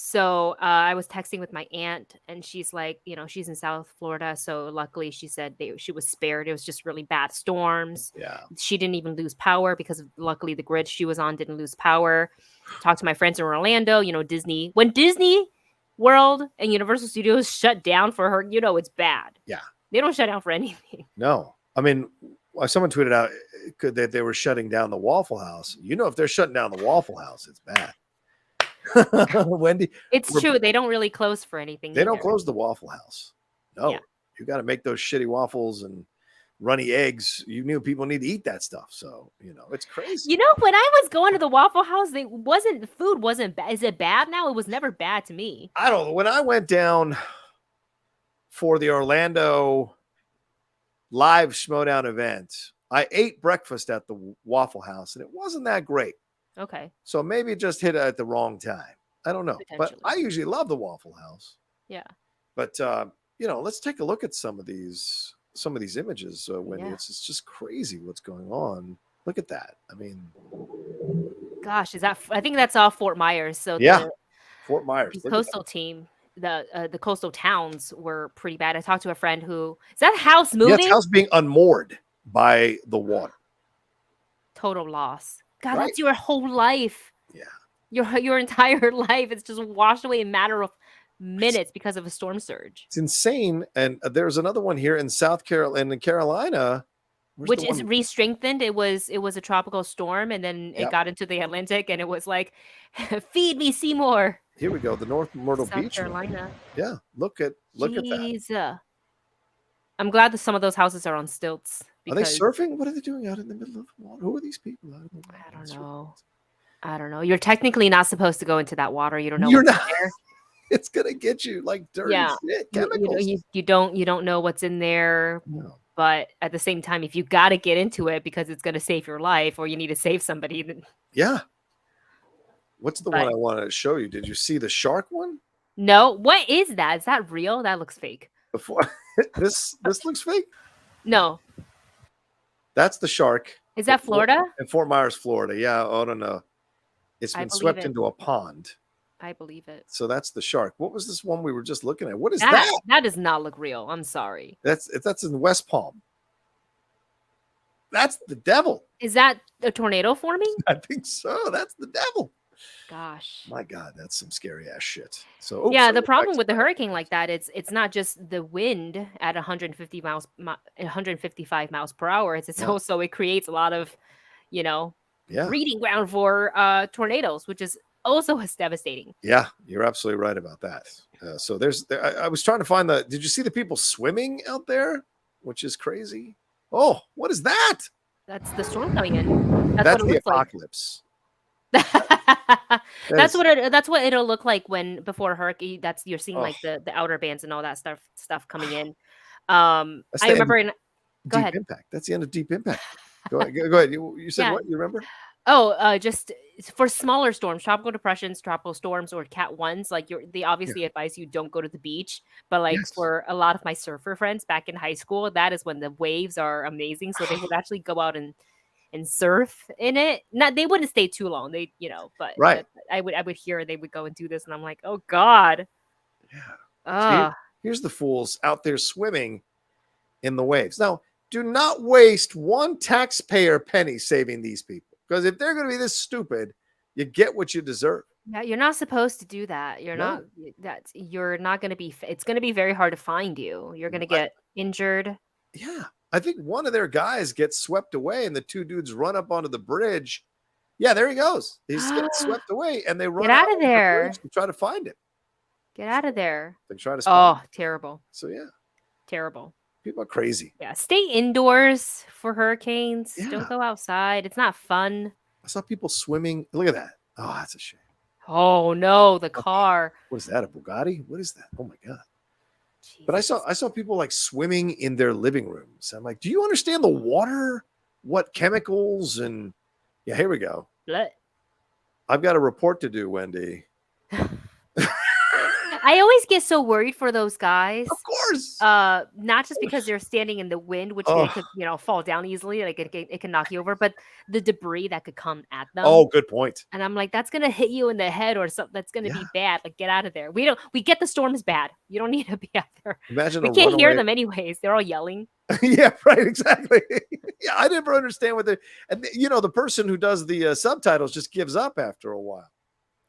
So I was texting with my aunt, and she's like, you know, she's in South Florida. So luckily she said she was spared. It was just really bad storms. Yeah. She didn't even lose power because luckily the grid she was on didn't lose power. Talked to my friends in Orlando, you know, when Disney World and Universal Studios shut down for her, you know, it's bad. Yeah. They don't shut down for anything. No. I mean, someone tweeted out that they were shutting down the Waffle House. You know, if they're shutting down the Waffle House, it's bad. Wendy, it's true. They don't really close for anything. They don't close the Waffle House. No, you got to make those shitty waffles and runny eggs. You knew people need to eat that stuff. So, you know, it's crazy. You know, when I was going to the Waffle House, the food wasn't bad. Is it bad now? It was never bad to me. I don't know. When I went down for the Orlando live Schmodown event, I ate breakfast at the Waffle House, and it wasn't that great. Okay. So maybe it just hit at the wrong time. I don't know. But I usually love the Waffle House. Yeah. But, you know, let's take a look at some of these images, Wendy. It's just crazy what's going on. Look at that. I mean, gosh, I think that's all Fort Myers. So Fort Myers. The coastal team, the coastal towns were pretty bad. I talked to a friend is that house moving? Yeah, it's house being unmoored by the water. Total loss. God, that's your whole life. Yeah. Your entire life. It's just washed away in a matter of minutes because of a storm surge. It's insane. And there's another one here in South Carolina, Where's the which is one? re-strengthened. It was a tropical storm, and then it Yep. got into the Atlantic, and it was like, "Feed me, Seymour." Here we go. The North Myrtle South Beach one. Carolina. Yeah. Look at that. Jeez. I'm glad that some of those houses are on stilts Are they because surfing? What are they doing out in the middle of the water? Who are these people out in the water? I don't know. I don't know. You're technically not supposed to go into that water. You don't know You're what's not. in there. It's gonna get you like dirty Yeah. shit, You know, chemicals. you don't know what's in there, No. but at the same time, if you got to get into it because it's going to save your life or you need to save somebody, then Yeah. What's the one but I wanted to show you? Did you see the shark one? no, what is that? Is that real? That looks fake. Before this looks fake. No. That's the shark. Is that Florida? In Fort Myers, Florida. Yeah. Oh, no, no. It's I been believe swept it. into a pond. I believe it. So that's the shark. What was this one we were just looking at? What is that? That does not look real. I'm sorry. That's in West Palm. That's the devil. Is that a tornado forming? I think so. That's the devil. Gosh. My God, that's some scary ass shit. So Yeah, the problem with the hurricane like that, it's not just the wind at 155 miles per hour. It's also it creates a lot of, breeding ground for tornadoes, which is also devastating. Yeah, you're absolutely right about that. So I was trying to find did you see the people swimming out there? Which is crazy. Oh, what is that? That's the storm coming in. That's the apocalypse. That's what it'll look like before a hurricane. You're seeing like the outer bands and all that stuff coming in. I remember go ahead. Impact. That's the end of Deep Impact. Go ahead. You said what? You remember? Oh, just for smaller storms, tropical depressions, tropical storms, or Cat 1s, like they obviously advise you don't go to the beach. But like for a lot of my surfer friends back in high school, that is when the waves are amazing. So they would actually go out and surf in it. They wouldn't stay too long. But I would hear they would go and do this, and I'm like, oh God. Yeah. Here's the fools out there swimming in the waves. Now, do not waste one taxpayer penny saving these people. Because if they're going to be this stupid, you get what you deserve. Yeah, you're not supposed to do that. You're not going to be. It's going to be very hard to find you. You're going to get injured. Yeah, I think one of their guys gets swept away, and the two dudes run up onto the bridge. Yeah, there he goes. He's getting swept away, and they run out of there to try to find him. Get out of there. They try to. Oh, terrible. So yeah, terrible. People are crazy. Yeah, stay indoors for hurricanes. Yeah. Don't go outside. It's not fun. I saw people swimming. Look at that. Oh, that's a shame. Oh no, the car. What is that? A Bugatti? What is that? Oh my God. Jesus. But I saw people like swimming in their living rooms. I'm like, do you understand the water? What chemicals and here we go. What? I've got a report to do, Wendy. I always get so worried for those guys. Of course. Not just because they're standing in the wind, which they could, fall down easily, like it can knock you over, but the debris that could come at them. Oh, good point. And I'm like, that's gonna hit you in the head or something. That's gonna be bad. Like, get out of there. We get the storms bad. You don't need to be out there. Imagine we can't hear them anyways. They're all yelling. Yeah, right. Exactly. Yeah, I never understand what the person who does the subtitles just gives up after a while.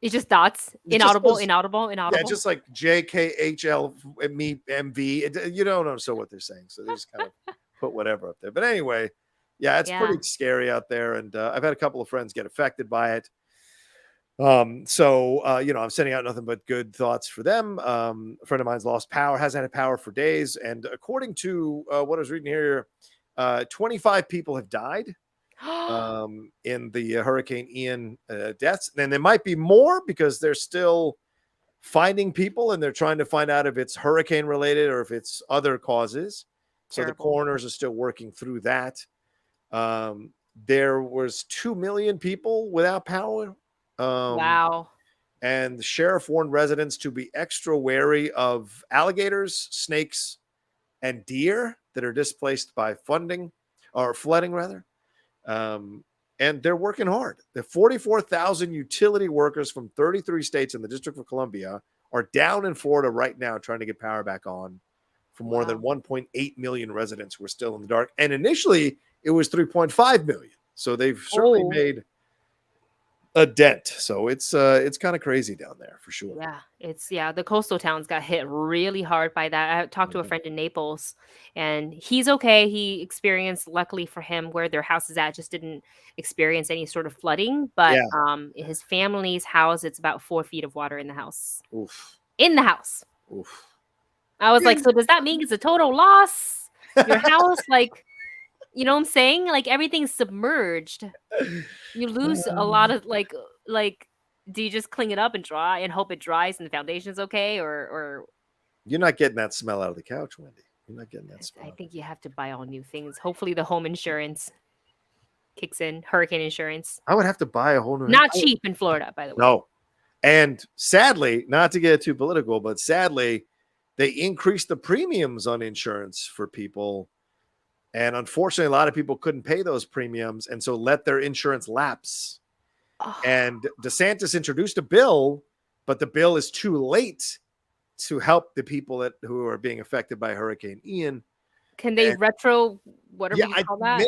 It's just dots. Inaudible. Yeah, just like JKHL MV. You don't know what they're saying. So they just kind of put whatever up there. But anyway, it's pretty scary out there. And I've had a couple of friends get affected by it. I'm sending out nothing but good thoughts for them. A friend of mine's lost power, hasn't had power for days. And according to what I was reading here, 25 people have died. In the Hurricane Ian deaths. And there might be more because they're still finding people and they're trying to find out if it's hurricane related or if it's other causes. So the coroners are still working through that. There was 2 million people without power. Wow. And the sheriff warned residents to be extra wary of alligators, snakes, and deer that are displaced by flooding rather. And they're working hard. The 44,000 utility workers from 33 states in the District of Columbia are down in Florida right now trying to get power back on for more than 1.8 million residents who are still in the dark. And initially it was 3.5 million. So they've certainly made a dent. So it's kind of crazy down there for sure. Yeah, the coastal towns got hit really hard by that. I talked to a friend in Naples, and he's okay. He experienced, luckily for him, where their house is at, just didn't experience any sort of flooding. But his family's house, it's about 4 feet of water in the house. Oof. In the house. Oof. I was like, so does that mean it's a total loss? Your house, like, you know what I'm saying? Like, everything's submerged. You lose a lot of, like, do you just clean it up and dry and hope it dries and the foundation's okay? Or you're not getting that smell out of the couch, Wendy. You're not getting that smell. I think you have to buy all new things. Hopefully the home insurance kicks in, hurricane insurance. I would have to buy a whole new Not cheap in Florida, by the way. No. And sadly, not to get too political, but sadly, they increased the premiums on insurance for people. And unfortunately, a lot of people couldn't pay those premiums and so let their insurance lapse. And DeSantis introduced a bill, but the bill is too late to help the people who are being affected by Hurricane Ian. Can they whatever you call that?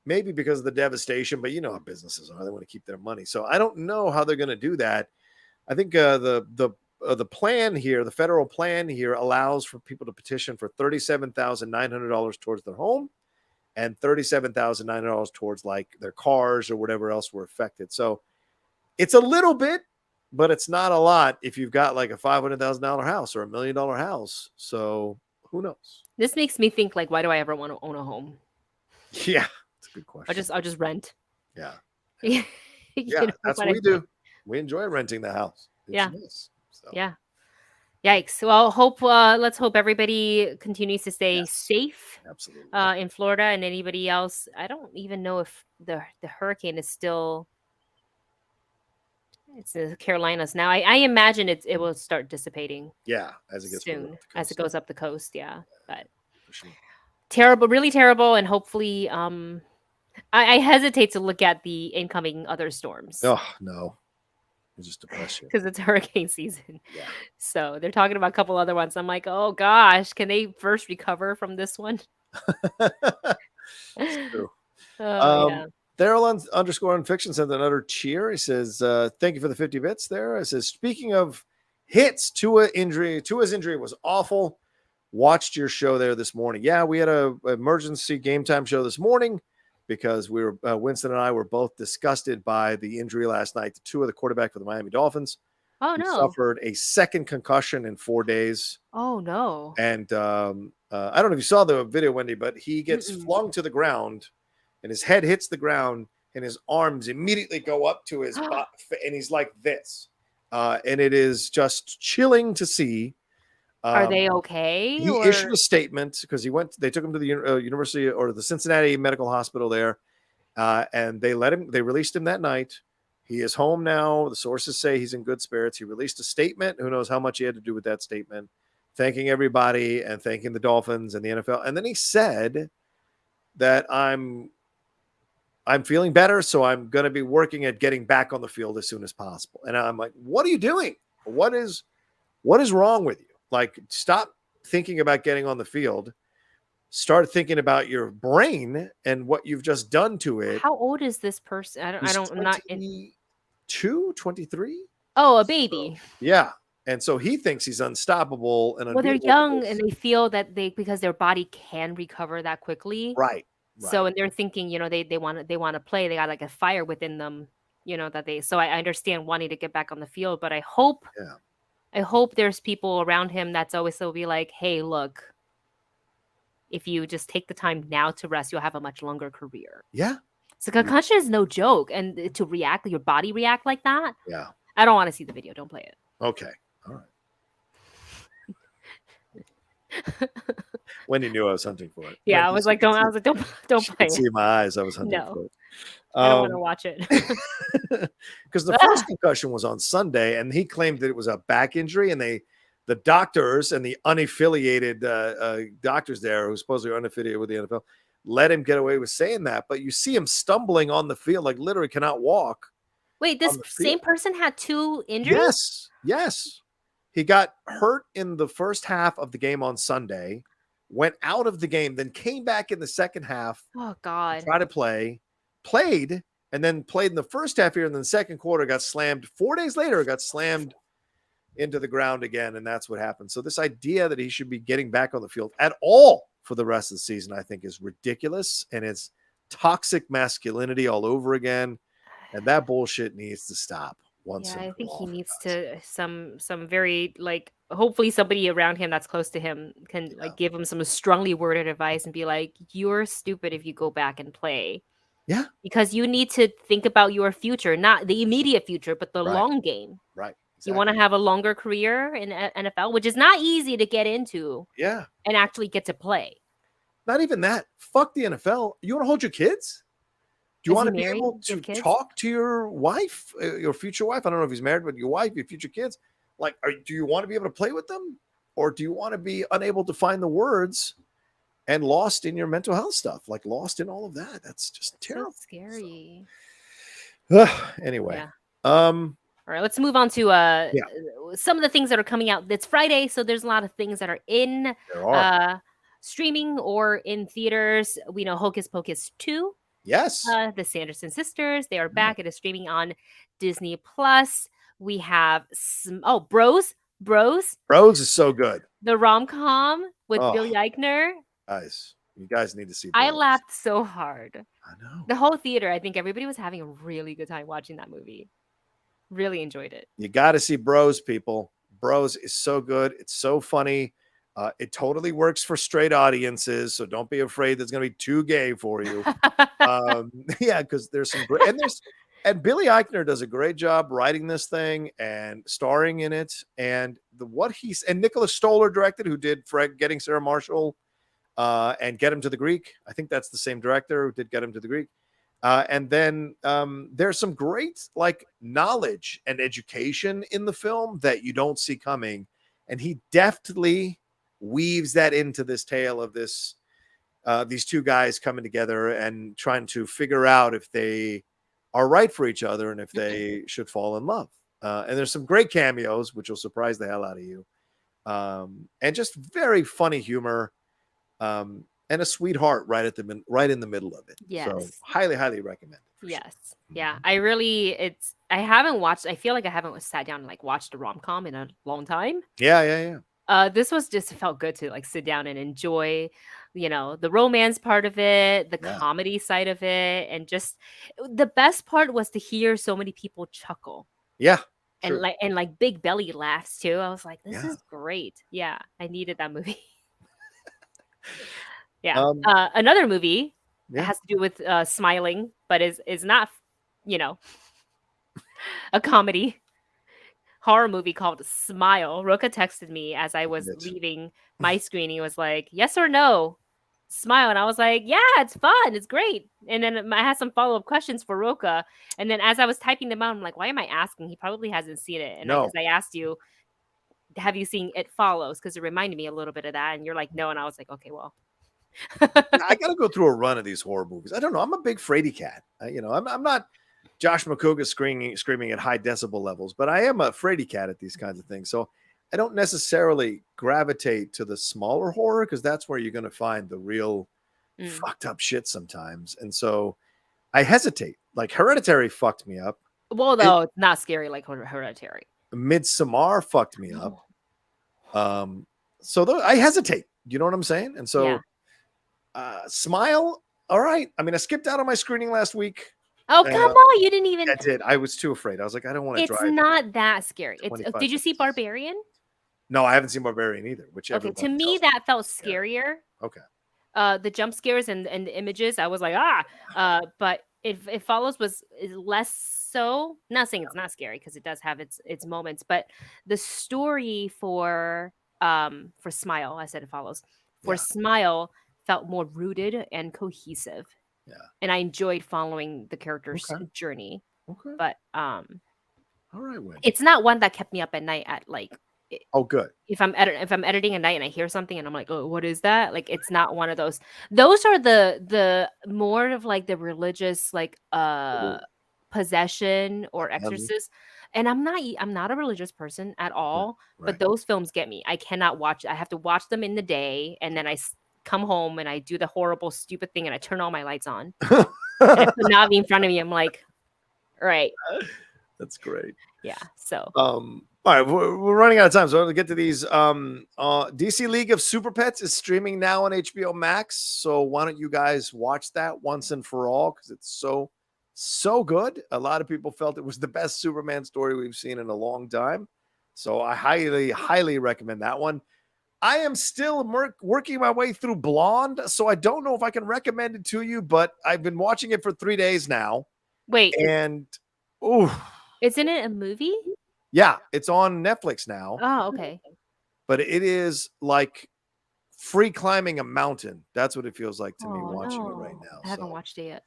Maybe because of the devastation, but you know how businesses are. They want to keep their money. So I don't know how they're going to do that. I think the plan here, the federal plan here, allows for people to petition for $37,900 towards their home and $37,900 towards like their cars or whatever else were affected. So it's a little bit, but it's not a lot if you've got like a $500,000 house or $1 million house. So who knows? This makes me think, like, why do I ever want to own a home? Yeah, it's a good question. I'll just rent. Yeah. Yeah, that's what we do. We enjoy renting the house. It's nice. So. Yeah. Yikes. Well, let's hope everybody continues to stay safe. Absolutely. In Florida, and anybody else. I don't even know if the hurricane is still. It's the Carolinas now. I imagine it will start dissipating. Yeah, as it gets soon, as it goes up the coast. Yeah, but for sure. Terrible, really terrible, and hopefully, I hesitate to look at the incoming other storms. Oh no, it just depress you because it's hurricane season. Yeah. So they're talking about a couple other ones. I'm like, oh gosh, can they first recover from this one? It's true. Yeah. Daryl _ Fiction sent another cheer. He says, thank you for the 50 bits there. It says, speaking of hits, Tua's injury was awful. Watched your show there this morning. Yeah, we had a emergency game time show this morning because we were Winston and I were both disgusted by the injury last night to Tua, the quarterback for the Miami Dolphins. Oh, he no. suffered a second concussion in 4 days. Oh, no. And I don't know if you saw the video, Wendy, but he gets flung to the ground and his head hits the ground and his arms immediately go up to his butt, and he's like this. And it is just chilling to see. Are they okay? He issued a statement because they took him to the University or the Cincinnati Medical Hospital there. And they released him that night. He is home now. The sources say he's in good spirits. He released a statement. Who knows how much he had to do with that statement, thanking everybody and thanking the Dolphins and the NFL. And then he said that I'm feeling better, so I'm going to be working at getting back on the field as soon as possible. And I'm like, what are you doing? What is wrong with you? Like, stop thinking about getting on the field. Start thinking about your brain and what you've just done to it. How old is this person? I'm not 23. Oh, a baby. So, yeah. And so he thinks he's unstoppable. And they're young and they feel that because their body can recover that quickly. Right. So, and they're thinking, they want to play. They got like a fire within them, so I understand wanting to get back on the field, but I hope there's people around him that's always will be like, hey, look, if you just take the time now to rest, you'll have a much longer career. Yeah. So concussion is no joke. And to your body react like that. Yeah. I don't want to see the video. Don't play it. Okay. All right. Wendy knew I was hunting for it. Yeah, I was like, don't play it. See my eyes. I was hunting for it. I don't want to watch it. Because the first concussion was on Sunday, and he claimed that it was a back injury, and the doctors and the unaffiliated doctors there, who supposedly are unaffiliated with the NFL, let him get away with saying that. But you see him stumbling on the field, like literally cannot walk. Wait, this same person had 2 injuries? Yes. He got hurt in the first half of the game on Sunday, went out of the game, then came back in the second half. Oh, God. Tried to played, and then played in the first half here, and then the second quarter got slammed. 4 days later, it got slammed into the ground again, and that's what happened. So this idea that he should be getting back on the field at all for the rest of the season, I think, is ridiculous, and it's toxic masculinity all over again, and that bullshit needs to stop once and I for think he all. needs to some very like hopefully somebody around him that's close to him can like give him some strongly worded advice and be like, you're stupid if you go back and play. Yeah. Because you need to think about your future, not the immediate future, but the long game. Right. You want to have a longer career in NFL, which is not easy to get into. Yeah. And actually get to play. Not even that. Fuck the NFL. You want to hold your kids? Do you want to be able to talk to your wife, your future wife? I don't know if he's married, but your wife, your future kids. Like, do you want to be able to play with them? Or do you want to be unable to find the words and lost in your mental health stuff? Like lost in all of that. That's just terrible. So scary. So, anyway. Yeah. All right, let's move on to some of the things that are coming out. It's Friday, so there's a lot of things that are in streaming or in theaters. We know Hocus Pocus 2. Yes. The Sanderson sisters. They are back. It is streaming on Disney Plus. We have Bros. Bros is so good. The rom-com with Billy Eichner. Guys, you guys need to see Bros. I laughed so hard. I know. The whole theater, I think everybody was having a really good time watching that movie. Really enjoyed it. You got to see Bros, people. Bros is so good. It's so funny. It totally works for straight audiences, so don't be afraid that's going to be too gay for you. Yeah, because there's some great and Billy Eichner does a great job writing this thing and starring in it. And Nicholas Stoller directed, who did Getting Sarah Marshall and Get Him to the Greek. I think that's the same director who did Get Him to the Greek. And then there's some great like knowledge and education in the film that you don't see coming, and he deftly weaves that into this tale of these two guys coming together and trying to figure out if they are right for each other and if they should fall in love. And there's some great cameos, which will surprise the hell out of you, and just very funny humor, and a sweetheart right in the middle of it. Yes. So highly, highly recommend it. Yes. Sure. Yeah. I haven't watched. I feel like I haven't sat down and like watched a rom-com in a long time. Yeah. This was just felt good to like sit down and enjoy, the romance part of it, the comedy side of it, and just the best part was to hear so many people chuckle. Yeah. And like big belly laughs too. I was like, this is great. Yeah, I needed that movie. Yeah. Another movie that has to do with smiling, but is not, a comedy. Horror movie called Smile. Rocha texted me as I was leaving my screening. He was like, yes or no? Smile. And I was like, yeah, it's fun. It's great. And then I had some follow-up questions for Rocha. And then as I was typing them out, I'm like, why am I asking? He probably hasn't seen it. And because I asked you, have you seen It Follows? Because it reminded me a little bit of that. And you're like, no. And I was like, okay, well. I got to go through a run of these horror movies. I don't know. I'm a big fraidy cat. I'm not Josh McCouga screaming at high decibel levels, but I am a fraidy cat at these kinds of things. So I don't necessarily gravitate to the smaller horror because that's where you're going to find the real fucked up shit sometimes. And so I hesitate. Like Hereditary fucked me up. Well, though, it's not scary like Hereditary. Midsommar fucked me up. So I hesitate. You know what I'm saying? And so Smile, all right. I mean, I skipped out on my screening last week. Oh, come on. You didn't even. I did. I was too afraid. I was like, I don't want to drive. It's not that scary. Did you see Barbarian? No, I haven't seen Barbarian either. Okay, to me, that felt scarier. Okay. The jump scares and the images, I was like, but It Follows is less so. Not saying it's not scary because it does have its moments, but the story for Smile, I said It Follows. For Smile felt more rooted and cohesive. Yeah. And I enjoyed following the character's journey. Okay. But all right, Wendy. It's not one that kept me up at night at like. Oh, good. If I'm editing at night and I hear something and I'm like, oh, what is that? Like, it's not one of those. Those are the more of like the religious like possession or exorcist. And I'm not a religious person at all. Right. But those films get me. I cannot watch. I have to watch them in the day, and then I come home and I do the horrible, stupid thing and I turn all my lights on. And I put Navi in front of me. I'm like, all right. That's great. Yeah. So All right, we're running out of time, so I'm gonna get to these. DC League of Super Pets is streaming now on HBO Max. So why don't you guys watch that once and for all? Because it's so good. A lot of people felt it was the best Superman story we've seen in a long time. So I highly recommend that one. I am still working my way through Blonde, so I don't know if I can recommend it to you, but I've been watching it for 3 days now. wait, And isn't it a movie? yeah, it's on Netflix now. Oh, okay. But it is like free climbing a mountain. That's what it feels like to me watching it right now. I haven't watched it yet.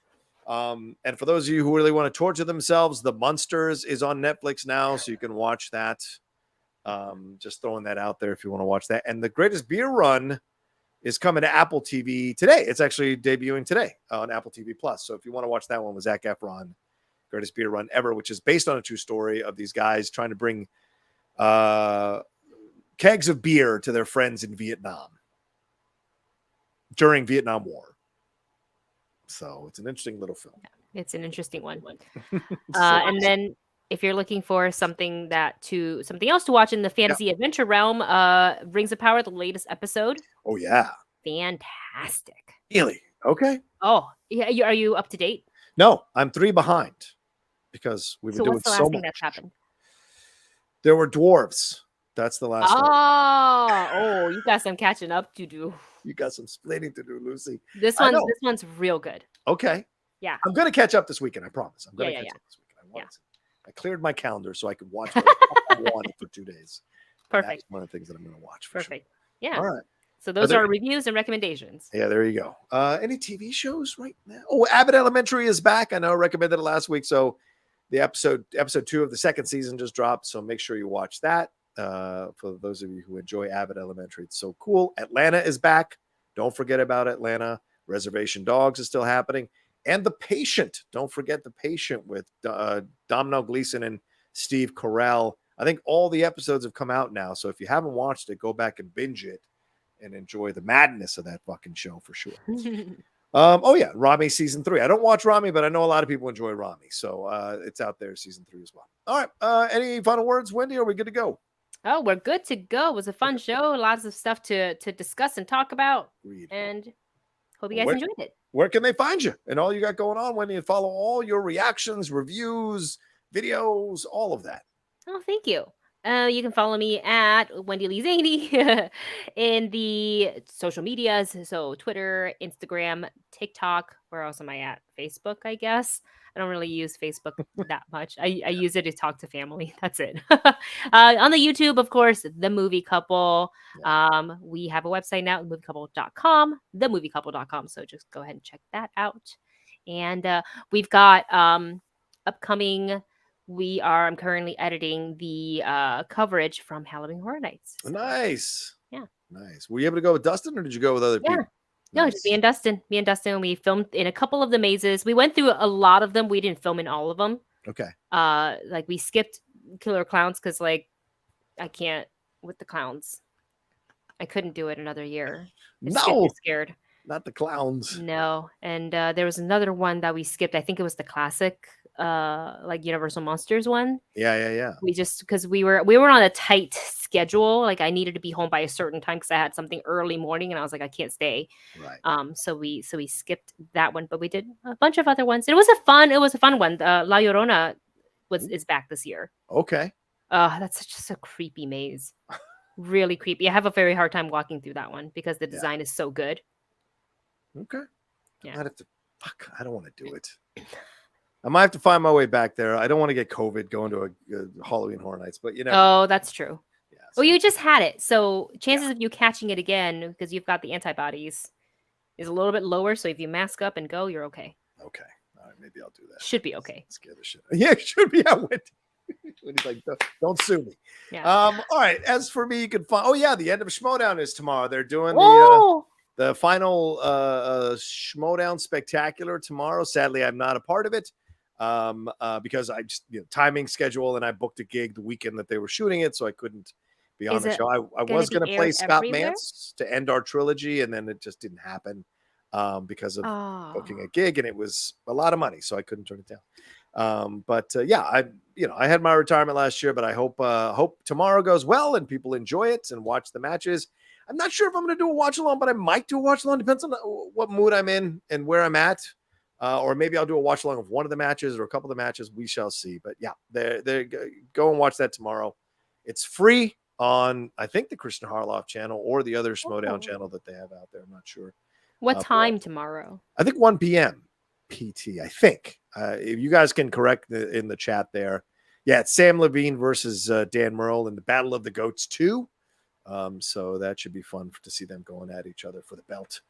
And for those of you who really want to torture themselves, The Munsters is on Netflix now, so you can watch that. Just throwing that out there if you want to watch that. And The Greatest Beer Run is coming to Apple TV today. It's actually debuting today on Apple TV Plus. So if you want to watch that one with Zac Efron, Greatest Beer Run Ever, which is based on a true story of these guys trying to bring kegs of beer to their friends in Vietnam during Vietnam War. So it's an interesting little film. Yeah, it's an interesting one. So And then if you're looking for something else to watch in the fantasy adventure realm, Rings of Power, the latest episode. Oh yeah. Fantastic. Really? Okay. Oh, yeah. Are you up to date? No, I'm 3 behind because we've been doing what's the so last thing much. that's happened? There were dwarves. That's the last one. Oh, you got some catching up to do. You got some splitting to do, Lucy. This one's real good. Okay. Yeah. I'm going to catch up this weekend. I promise. I'm going to catch up this weekend. I cleared my calendar so I could watch what I wanted for 2 days. Perfect. That's one of the things that I'm going to watch. Perfect. Sure. Yeah. All right. So those are reviews and recommendations. Yeah, there you go. Any TV shows right now? Oh, Abbott Elementary is back. I know I recommended it last week. So the episode 2 of the 2nd season just dropped. So make sure you watch that. For those of you who enjoy Abbott Elementary, it's so cool. Atlanta is back. Don't forget about Atlanta. Reservation Dogs is still happening. And The Patient. Don't forget The Patient with Domhnall Gleeson and Steve Carell. I think all the episodes have come out now. So if you haven't watched it, go back and binge it and enjoy the madness of that fucking show for sure. Oh yeah, Rami season 3. I don't watch Rami, but I know a lot of people enjoy Rami. So it's out there season 3 as well. All right. Any final words, Wendy? Are we good to go? Oh, we're good to go. It was a fun show. Lots of stuff to discuss and talk about. And hope you guys enjoyed it. Where can they find you and all you got going on, Wendy, and follow all your reactions, reviews, videos, all of that? Oh, thank you. You can follow me at Wendy Lee Zaney in the social medias. So Twitter, Instagram, TikTok. Where else am I at? Facebook, I guess. I don't really use Facebook that much. I use it to talk to family. That's it. On the YouTube, of course, The Movie Couple. Yeah. We have a website now, themoviecouple.com, themoviecouple.com. So just go ahead and check that out. And we've got upcoming... I'm currently editing the coverage from Halloween Horror Nights. So. Nice. Yeah. Nice. Were you able to go with Dustin or did you go with other people? No, just me and Dustin. We filmed in a couple of the mazes. We went through a lot of them. We didn't film in all of them. Okay. Like we skipped Killer Clowns because like I can't with the clowns. I couldn't do it another year. No. Scared. Not the clowns. No. And there was another one that we skipped. I think it was the classic like Universal Monsters one. Yeah. We just because we were on a tight schedule. Like I needed to be home by a certain time because I had something early morning, and I was like, I can't stay. Right. So we skipped that one, but we did a bunch of other ones. It was a fun one. La Llorona is back this year. Okay. That's just a creepy maze. Really creepy. I have a very hard time walking through that one because the design is so good. Okay. Yeah. I don't want to do it. I might have to find my way back there. I don't want to get COVID going to a Halloween Horror Nights, but you know. Oh, that's true. Yeah, well, you just had it. So chances of you catching it again, because you've got the antibodies, is a little bit lower. So if you mask up and go, you're okay. Okay. All right. Maybe I'll do that. Should be okay. Scare the shit. Yeah, it should be. I went. When he's like, don't sue me. Yeah. All right. As for me, you can find. Oh yeah, the end of Schmodown is tomorrow. They're doing the final Schmodown Spectacular tomorrow. Sadly, I'm not a part of it. Because I just timing schedule, and I booked a gig the weekend that they were shooting it, so I couldn't be on the show. I was going to play Scott Mance to end our trilogy, and then it just didn't happen. because of booking a gig, and it was a lot of money, so I couldn't turn it down. Yeah, I had my retirement last year, but I hope tomorrow goes well and people enjoy it and watch the matches. I'm not sure if I'm going to do a watch along, but I might do a watch along. Depends on what mood I'm in and where I'm at. Or maybe I'll do a watch along of one of the matches or a couple of the matches. We shall see. But yeah, go and watch that tomorrow. It's free on, I think, the Christian Harloff channel or the other Schmodown channel that they have out there. I'm not sure. What time tomorrow? I think 1 p.m. PT, I think. If you guys can correct in the chat there. Yeah, it's Sam Levine versus Dan Murrell in the Battle of the Goats 2. So that should be fun to see them going at each other for the belt.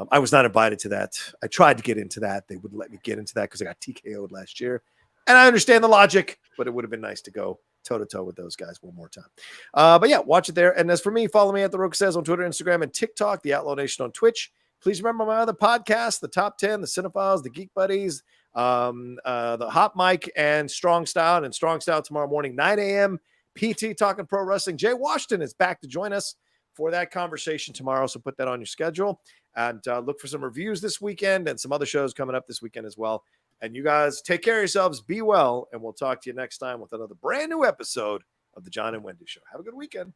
I was not invited to that. I tried to get into that. They wouldn't let me get into that because I got TKO'd last year. And I understand the logic, but it would have been nice to go toe-to-toe with those guys one more time. But yeah, watch it there. And as for me, follow me at The Rocha Says on Twitter, Instagram, and TikTok, The Outlaw Nation on Twitch. Please remember my other podcasts, The Top 10, The Cinephiles, The Geek Buddies, The Hot Mic, and Strong Style. And Strong Style tomorrow morning, 9 a.m., PT Talking Pro Wrestling. Jay Washington is back to join us for that conversation tomorrow, so put that on your schedule. And look for some reviews this weekend and some other shows coming up this weekend as well. And you guys take care of yourselves, be well, and we'll talk to you next time with another brand new episode of the John and Wendy Show. Have a good weekend.